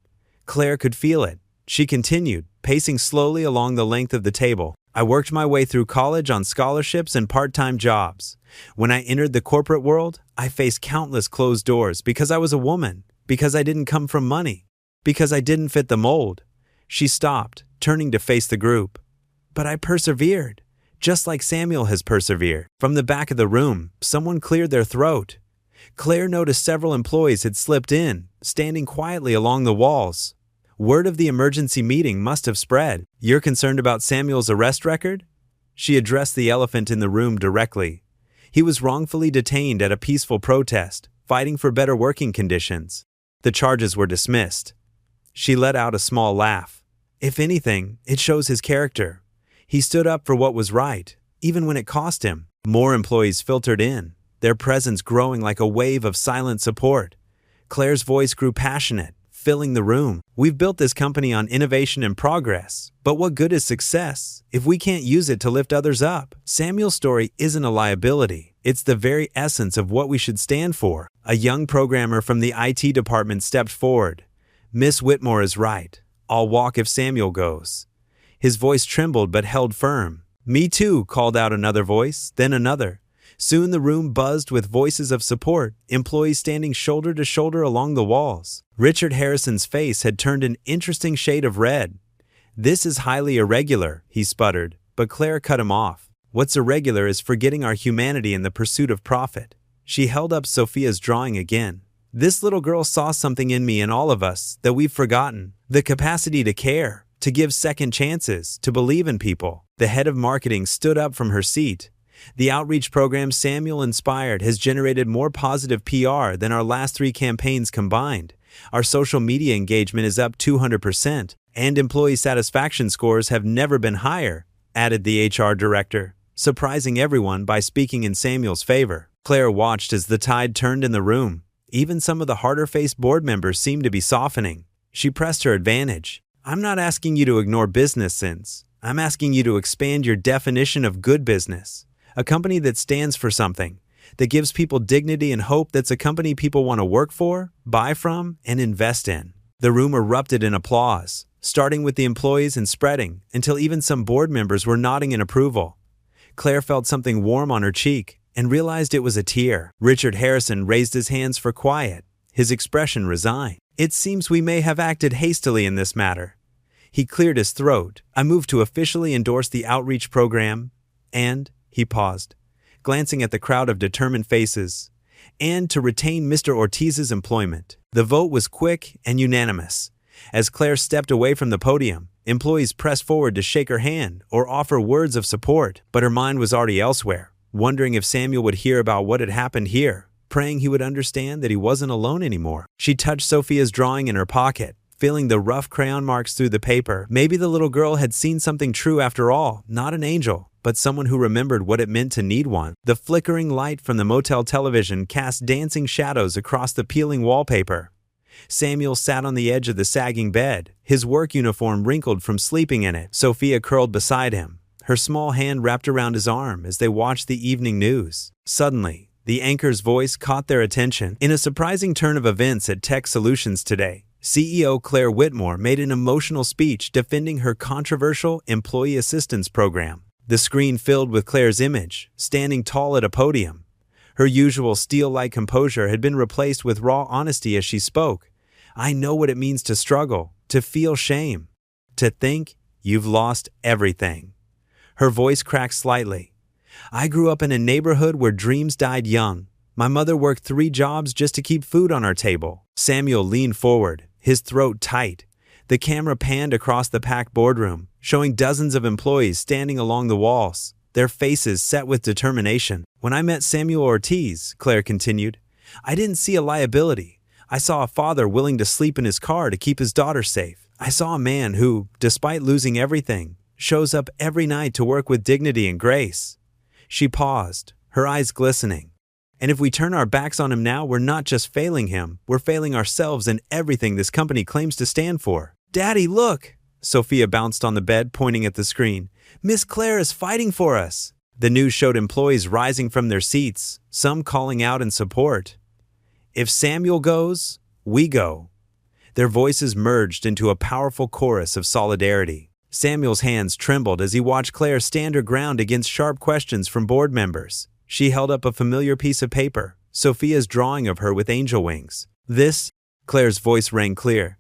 Claire could feel it. She continued, pacing slowly along the length of the table. "I worked my way through college on scholarships and part-time jobs. When I entered the corporate world, I faced countless closed doors because I was a woman, because I didn't come from money, because I didn't fit the mold." She stopped, turning to face the group. "But I persevered, just like Samuel has persevered." From the back of the room, someone cleared their throat. Claire noticed several employees had slipped in, standing quietly along the walls. Word of the emergency meeting must have spread. "You're concerned about Samuel's arrest record?" She addressed the elephant in the room directly. He was wrongfully detained at a peaceful protest, fighting for better working conditions. The charges were dismissed. She let out a small laugh. If anything, it shows his character. He stood up for what was right, even when it cost him. More employees filtered in, their presence growing like a wave of silent support. Claire's voice grew passionate, filling the room. We've built this company on innovation and progress, but what good is success if we can't use it to lift others up? Samuel's story isn't a liability. It's the very essence of what we should stand for. A young programmer from the IT department stepped forward. Miss Whitmore is right. I'll walk if Samuel goes. His voice trembled but held firm. Me too, called out another voice, then another. Soon the room buzzed with voices of support, employees standing shoulder to shoulder along the walls. Richard Harrison's face had turned an interesting shade of red. This is highly irregular, he sputtered, but Claire cut him off. What's irregular is forgetting our humanity in the pursuit of profit. She held up Sophia's drawing again. This little girl saw something in me and all of us that we've forgotten. The capacity to care, to give second chances, to believe in people. The head of marketing stood up from her seat. The outreach program Samuel inspired has generated more positive PR than our last 3 campaigns combined. Our social media engagement is up 200%, and employee satisfaction scores have never been higher, added the HR director, surprising everyone by speaking in Samuel's favor. Claire watched as the tide turned in the room. Even some of the harder-faced board members seemed to be softening. She pressed her advantage. I'm not asking you to ignore business sense. I'm asking you to expand your definition of good business. A company that stands for something, that gives people dignity and hope, that's a company people want to work for, buy from, and invest in. The room erupted in applause, starting with the employees and spreading, until even some board members were nodding in approval. Claire felt something warm on her cheek and realized it was a tear. Richard Harrison raised his hands for quiet, his expression resigned. It seems we may have acted hastily in this matter. He cleared his throat. I move to officially endorse the outreach program and... He paused, glancing at the crowd of determined faces, and to retain Mr. Ortiz's employment. The vote was quick and unanimous. As Claire stepped away from the podium, employees pressed forward to shake her hand or offer words of support, but her mind was already elsewhere, wondering if Samuel would hear about what had happened here, praying he would understand that he wasn't alone anymore. She touched Sophia's drawing in her pocket, feeling the rough crayon marks through the paper. Maybe the little girl had seen something true after all, not an angel, but someone who remembered what it meant to need one. The flickering light from the motel television cast dancing shadows across the peeling wallpaper. Samuel sat on the edge of the sagging bed, his work uniform wrinkled from sleeping in it. Sophia curled beside him, her small hand wrapped around his arm as they watched the evening news. Suddenly, the anchor's voice caught their attention. In a surprising turn of events at Tech Solutions today, CEO Claire Whitmore made an emotional speech defending her controversial employee assistance program. The screen filled with Claire's image, standing tall at a podium. Her usual steel-like composure had been replaced with raw honesty as she spoke. I know what it means to struggle, to feel shame, to think you've lost everything. Her voice cracked slightly. I grew up in a neighborhood where dreams died young. My mother worked 3 jobs just to keep food on our table. Samuel leaned forward, his throat tight. The camera panned across the packed boardroom, showing dozens of employees standing along the walls, their faces set with determination. When I met Samuel Ortiz, Claire continued, I didn't see a liability. I saw a father willing to sleep in his car to keep his daughter safe. I saw a man who, despite losing everything, shows up every night to work with dignity and grace. She paused, her eyes glistening. And if we turn our backs on him now, we're not just failing him, we're failing ourselves and everything this company claims to stand for. Daddy, look! Sophia bounced on the bed, pointing at the screen. Miss Claire is fighting for us. The news showed employees rising from their seats, some calling out in support. If Samuel goes, we go. Their voices merged into a powerful chorus of solidarity. Samuel's hands trembled as he watched Claire stand her ground against sharp questions from board members. She held up a familiar piece of paper, Sophia's drawing of her with angel wings. This, Claire's voice rang clear,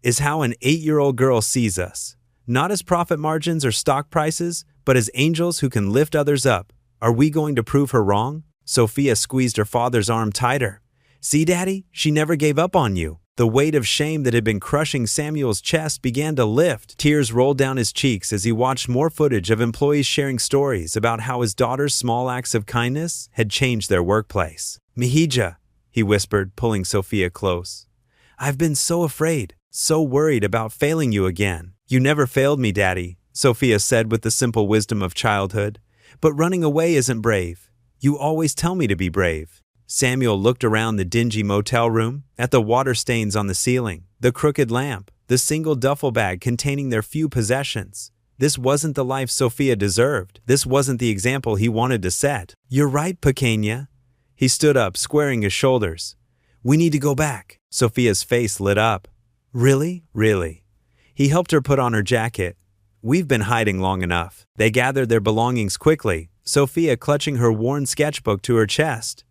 is how an 8-year-old girl sees us. Not as profit margins or stock prices, but as angels who can lift others up. Are we going to prove her wrong? Sophia squeezed her father's arm tighter. See, Daddy, she never gave up on you. The weight of shame that had been crushing Samuel's chest began to lift. Tears rolled down his cheeks as he watched more footage of employees sharing stories about how his daughter's small acts of kindness had changed their workplace. Mihija, he whispered, pulling Sophia close. I've been so afraid, so worried about failing you again. You never failed me, Daddy, Sophia said with the simple wisdom of childhood. But running away isn't brave. You always tell me to be brave. Samuel looked around the dingy motel room, at the water stains on the ceiling, the crooked lamp, the single duffel bag containing their few possessions. This wasn't the life Sophia deserved. This wasn't the example he wanted to set. You're right, Pequeña. He stood up, squaring his shoulders. We need to go back. Sophia's face lit up. Really? Really? He helped her put on her jacket. We've been hiding long enough. They gathered their belongings quickly, Sophia clutching her worn sketchbook to her chest.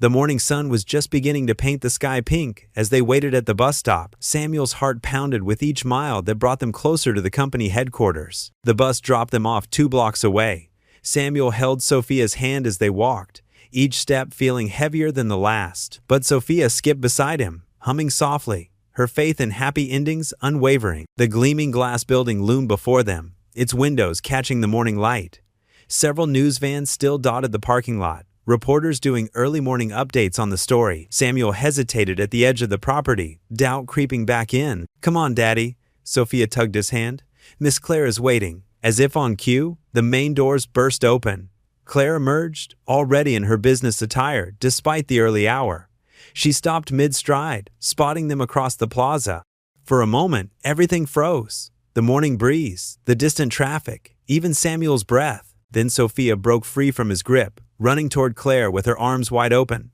The morning sun was just beginning to paint the sky pink as they waited at the bus stop. Samuel's heart pounded with each mile that brought them closer to the company headquarters. The bus dropped them off 2 blocks away. Samuel held Sophia's hand as they walked, each step feeling heavier than the last. But Sophia skipped beside him, humming softly, her faith in happy endings unwavering. The gleaming glass building loomed before them, its windows catching the morning light. Several news vans still dotted the parking lot, reporters doing early morning updates on the story. Samuel hesitated at the edge of the property, doubt creeping back in. Come on, Daddy. Sophia tugged his hand. Miss Claire is waiting. As if on cue, the main doors burst open. Claire emerged, already in her business attire, despite the early hour. She stopped mid-stride, spotting them across the plaza. For a moment, everything froze. The morning breeze, the distant traffic, even Samuel's breath. Then Sophia broke free from his grip, running toward Claire with her arms wide open.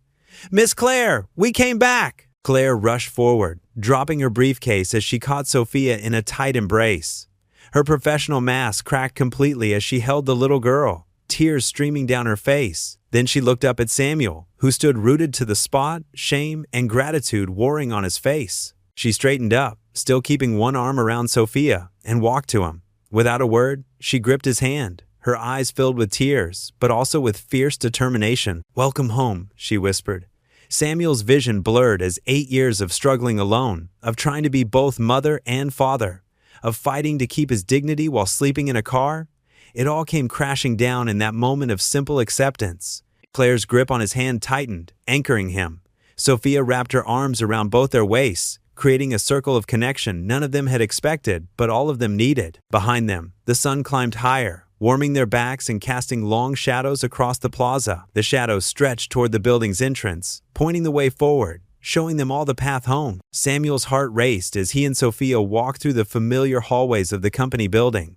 Miss Claire, we came back! Claire rushed forward, dropping her briefcase as she caught Sophia in a tight embrace. Her professional mask cracked completely as she held the little girl, tears streaming down her face. Then she looked up at Samuel, who stood rooted to the spot, shame and gratitude warring on his face. She straightened up, still keeping one arm around Sophia, and walked to him. Without a word, she gripped his hand, her eyes filled with tears, but also with fierce determination. Welcome home, she whispered. Samuel's vision blurred as 8 years of struggling alone, of trying to be both mother and father, of fighting to keep his dignity while sleeping in a car. It all came crashing down in that moment of simple acceptance. Claire's grip on his hand tightened, anchoring him. Sophia wrapped her arms around both their waists, creating a circle of connection none of them had expected, but all of them needed. Behind them, the sun climbed higher, warming their backs and casting long shadows across the plaza. The shadows stretched toward the building's entrance, pointing the way forward, showing them all the path home. Samuel's heart raced as he and Sophia walked through the familiar hallways of the company building.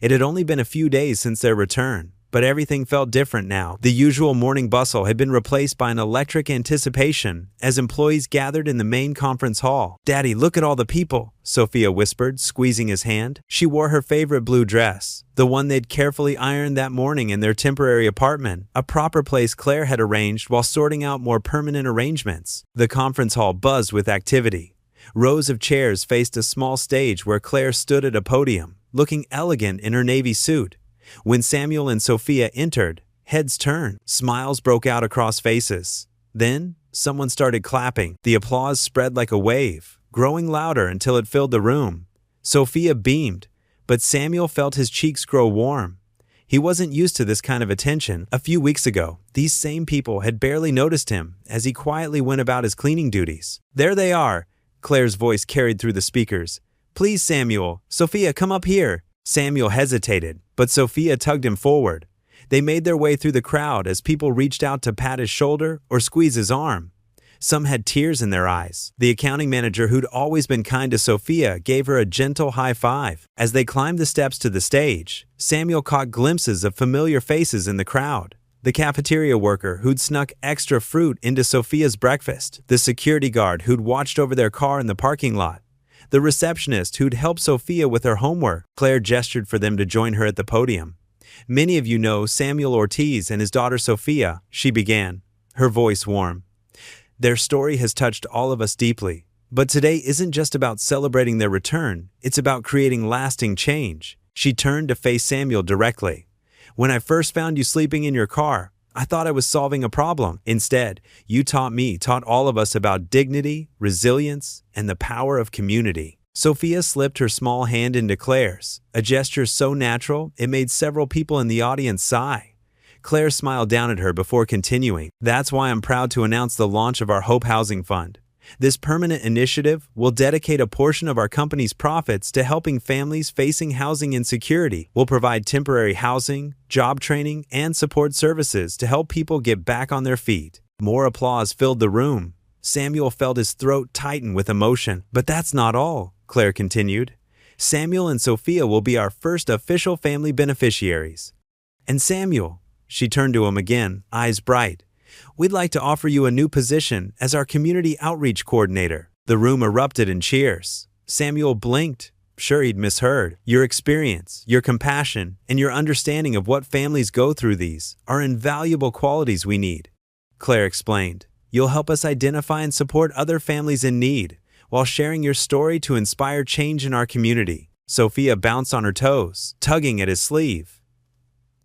It had only been a few days since their return, but everything felt different now. The usual morning bustle had been replaced by an electric anticipation as employees gathered in the main conference hall. Daddy, look at all the people, Sophia whispered, squeezing his hand. She wore her favorite blue dress, the one they'd carefully ironed that morning in their temporary apartment, a proper place Claire had arranged while sorting out more permanent arrangements. The conference hall buzzed with activity. Rows of chairs faced a small stage where Claire stood at a podium, looking elegant in her navy suit. When Samuel and Sophia entered, heads turned, smiles broke out across faces. Then, someone started clapping. The applause spread like a wave, growing louder until it filled the room. Sophia beamed, but Samuel felt his cheeks grow warm. He wasn't used to this kind of attention. A few weeks ago, these same people had barely noticed him as he quietly went about his cleaning duties. There they are, Claire's voice carried through the speakers. Please, Samuel, Sophia, come up here. Samuel hesitated, but Sophia tugged him forward. They made their way through the crowd as people reached out to pat his shoulder or squeeze his arm. Some had tears in their eyes. The accounting manager, who'd always been kind to Sophia, gave her a gentle high five. As they climbed the steps to the stage, Samuel caught glimpses of familiar faces in the crowd. The cafeteria worker who'd snuck extra fruit into Sophia's breakfast. The security guard who'd watched over their car in the parking lot. The receptionist who'd helped Sophia with her homework. Claire gestured for them to join her at the podium. Many of you know Samuel Ortiz and his daughter Sophia, she began, her voice warm. Their story has touched all of us deeply, but today isn't just about celebrating their return, it's about creating lasting change. She turned to face Samuel directly. When I first found you sleeping in your car, I thought I was solving a problem. Instead, you taught all of us about dignity, resilience, and the power of community. Sophia slipped her small hand into Claire's, a gesture so natural it made several people in the audience sigh. Claire smiled down at her before continuing. That's why I'm proud to announce the launch of our Hope Housing Fund. This permanent initiative will dedicate a portion of our company's profits to helping families facing housing insecurity. We'll provide temporary housing, job training, and support services to help people get back on their feet. More applause filled the room. Samuel felt his throat tighten with emotion. But that's not all, Claire continued. Samuel and Sophia will be our first official family beneficiaries. And Samuel, she turned to him again, eyes bright. We'd like to offer you a new position as our community outreach coordinator. The room erupted in cheers. Samuel blinked. Sure, he'd misheard. Your experience, your compassion, and your understanding of what families go through these are invaluable qualities we need. Claire explained. You'll help us identify and support other families in need, while sharing your story to inspire change in our community. Sophia bounced on her toes, tugging at his sleeve.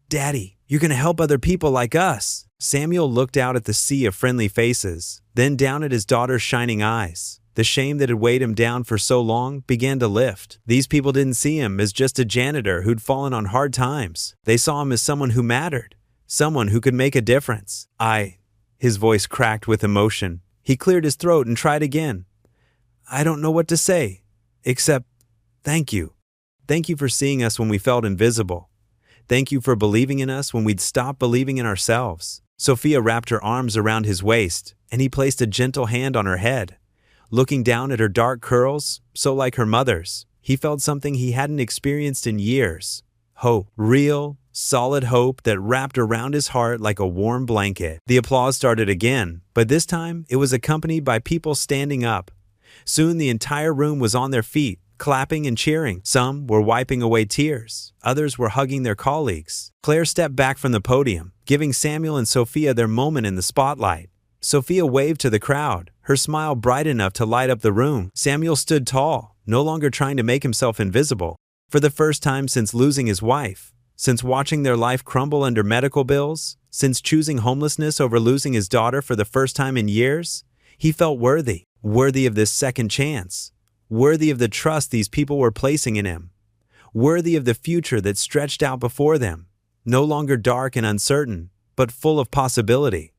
Daddy, you're going to help other people like us. Samuel looked out at the sea of friendly faces, then down at his daughter's shining eyes. The shame that had weighed him down for so long began to lift. These people didn't see him as just a janitor who'd fallen on hard times. They saw him as someone who mattered, someone who could make a difference. His voice cracked with emotion. He cleared his throat and tried again. I don't know what to say, except thank you. Thank you for seeing us when we felt invisible. Thank you for believing in us when we'd stopped believing in ourselves. Sophia wrapped her arms around his waist, and he placed a gentle hand on her head. Looking down at her dark curls, so like her mother's, he felt something he hadn't experienced in years. Hope. Real, solid hope that wrapped around his heart like a warm blanket. The applause started again, but this time it was accompanied by people standing up. Soon the entire room was on their feet, clapping and cheering. Some were wiping away tears. Others were hugging their colleagues. Claire stepped back from the podium, giving Samuel and Sophia their moment in the spotlight. Sophia waved to the crowd, her smile bright enough to light up the room. Samuel stood tall, no longer trying to make himself invisible. For the first time since losing his wife, since watching their life crumble under medical bills, since choosing homelessness over losing his daughter for the first time in years, he felt worthy of this second chance. Worthy of the trust these people were placing in him. Worthy of the future that stretched out before them, no longer dark and uncertain, but full of possibility.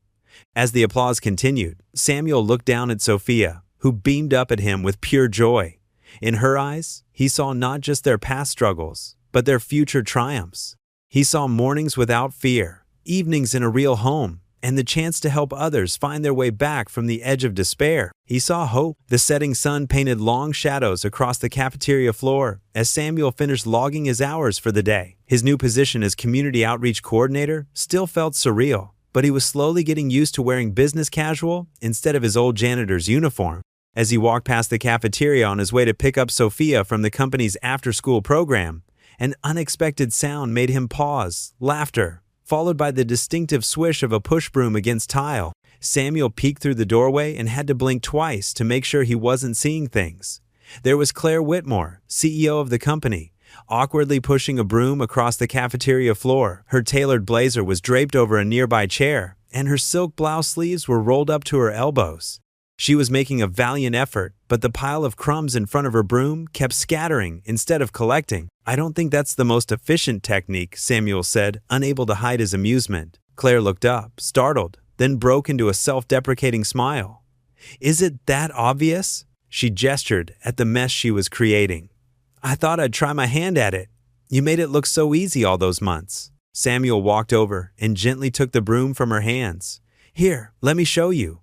As the applause continued, Samuel looked down at Sophia, who beamed up at him with pure joy. In her eyes, he saw not just their past struggles, but their future triumphs. He saw mornings without fear, evenings in a real home, and the chance to help others find their way back from the edge of despair. He saw hope. The setting sun painted long shadows across the cafeteria floor as Samuel finished logging his hours for the day. His new position as community outreach coordinator still felt surreal, but he was slowly getting used to wearing business casual instead of his old janitor's uniform. As he walked past the cafeteria on his way to pick up Sophia from the company's after-school program, an unexpected sound made him pause. Laughter, followed by the distinctive swish of a push broom against tile. Samuel peeked through the doorway and had to blink twice to make sure he wasn't seeing things. There was Claire Whitmore, CEO of the company, awkwardly pushing a broom across the cafeteria floor. Her tailored blazer was draped over a nearby chair, and her silk blouse sleeves were rolled up to her elbows. She was making a valiant effort, but the pile of crumbs in front of her broom kept scattering instead of collecting. I don't think that's the most efficient technique, Samuel said, unable to hide his amusement. Claire looked up, startled, then broke into a self-deprecating smile. Is it that obvious? She gestured at the mess she was creating. I thought I'd try my hand at it. You made it look so easy all those months. Samuel walked over and gently took the broom from her hands. Here, let me show you.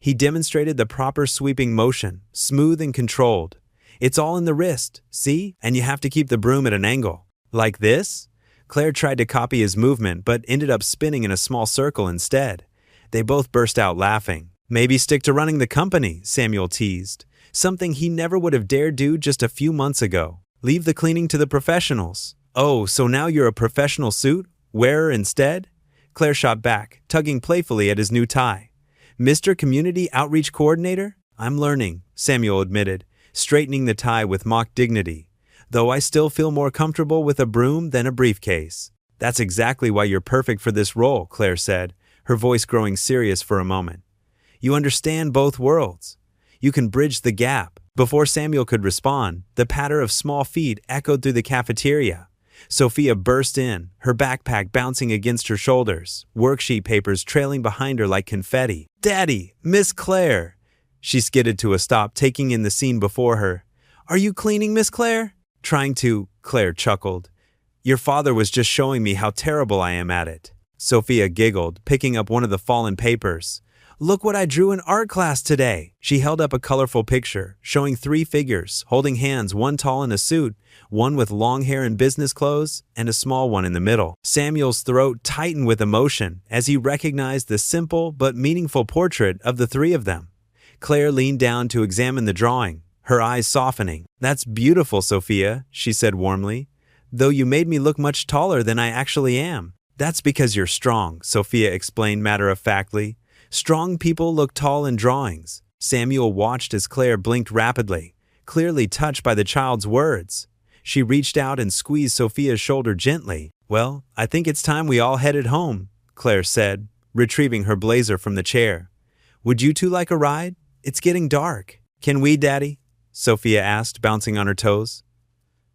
He demonstrated the proper sweeping motion, smooth and controlled. It's all in the wrist, see? And you have to keep the broom at an angle. Like this? Claire tried to copy his movement but ended up spinning in a small circle instead. They both burst out laughing. Maybe stick to running the company, Samuel teased. Something he never would have dared do just a few months ago. Leave the cleaning to the professionals. Oh, so now you're a professional suit wearer instead? Claire shot back, tugging playfully at his new tie. Mr. Community Outreach Coordinator? I'm learning, Samuel admitted, straightening the tie with mock dignity. Though I still feel more comfortable with a broom than a briefcase. That's exactly why you're perfect for this role, Claire said, her voice growing serious for a moment. You understand both worlds. You can bridge the gap. Before Samuel could respond, the patter of small feet echoed through the cafeteria. Sophia burst in, her backpack bouncing against her shoulders, worksheet papers trailing behind her like confetti. "Daddy! Miss Claire!" She skidded to a stop, taking in the scene before her. "Are you cleaning, Miss Claire?" "Trying to," Claire chuckled. "Your father was just showing me how terrible I am at it." Sophia giggled, picking up one of the fallen papers. "Look what I drew in art class today." She held up a colorful picture, showing 3 figures, holding hands, one tall in a suit, one with long hair and business clothes, and a small one in the middle. Samuel's throat tightened with emotion as he recognized the simple but meaningful portrait of the 3 of them. Claire leaned down to examine the drawing, her eyes softening. "That's beautiful, Sophia," she said warmly, "though you made me look much taller than I actually am." "That's because you're strong," Sophia explained matter-of-factly. "Strong people look tall in drawings." Samuel watched as Claire blinked rapidly, clearly touched by the child's words. She reached out and squeezed Sophia's shoulder gently. "Well, I think it's time we all headed home," Claire said, retrieving her blazer from the chair. "Would you two like a ride? It's getting dark." "Can we, Daddy?" Sophia asked, bouncing on her toes.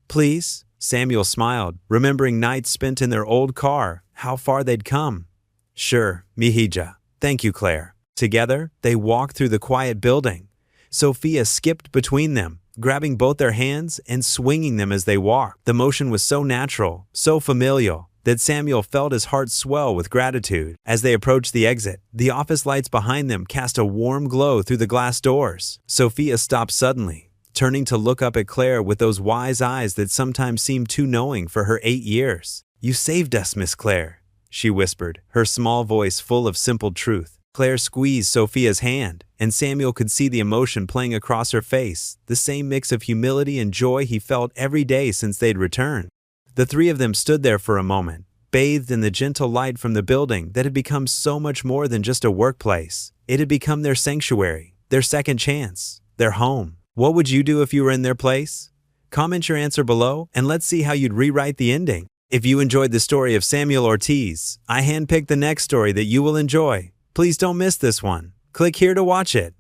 "Please?" Samuel smiled, remembering nights spent in their old car, how far they'd come. "Sure, Mihija. Thank you, Claire." Together, they walked through the quiet building. Sophia skipped between them, grabbing both their hands and swinging them as they walked. The motion was so natural, so familial, that Samuel felt his heart swell with gratitude. As they approached the exit, the office lights behind them cast a warm glow through the glass doors. Sophia stopped suddenly, turning to look up at Claire with those wise eyes that sometimes seemed too knowing for her 8 years. "You saved us, Miss Claire," she whispered, her small voice full of simple truth. Claire squeezed Sophia's hand, and Samuel could see the emotion playing across her face, the same mix of humility and joy he felt every day since they'd returned. The 3 of them stood there for a moment, bathed in the gentle light from the building that had become so much more than just a workplace. It had become their sanctuary, their second chance, their home. What would you do if you were in their place? Comment your answer below, and let's see how you'd rewrite the ending. If you enjoyed the story of Samuel Ortiz, I handpicked the next story that you will enjoy. Please don't miss this one. Click here to watch it.